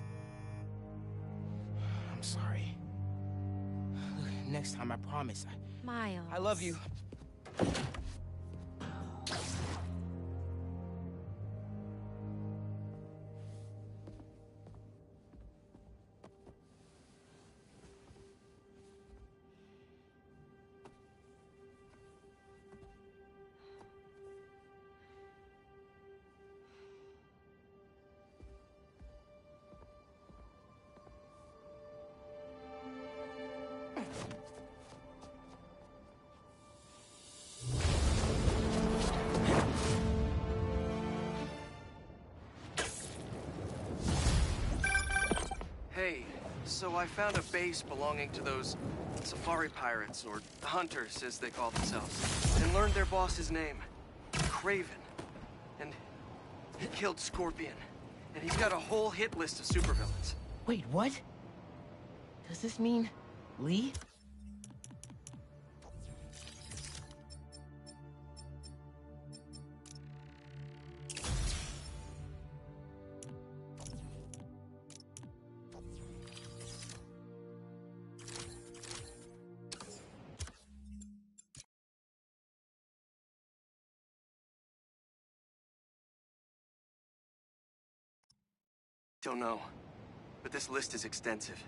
I'm sorry. Look, next time, I promise. Miles. I love you. So I found a base belonging to those safari pirates, or hunters, as they call themselves, and learned their boss's name, Craven. And he killed Scorpion. And he's got a whole hit list of supervillains. Wait, what? Does this mean Lee? Don't know, but this list is extensive.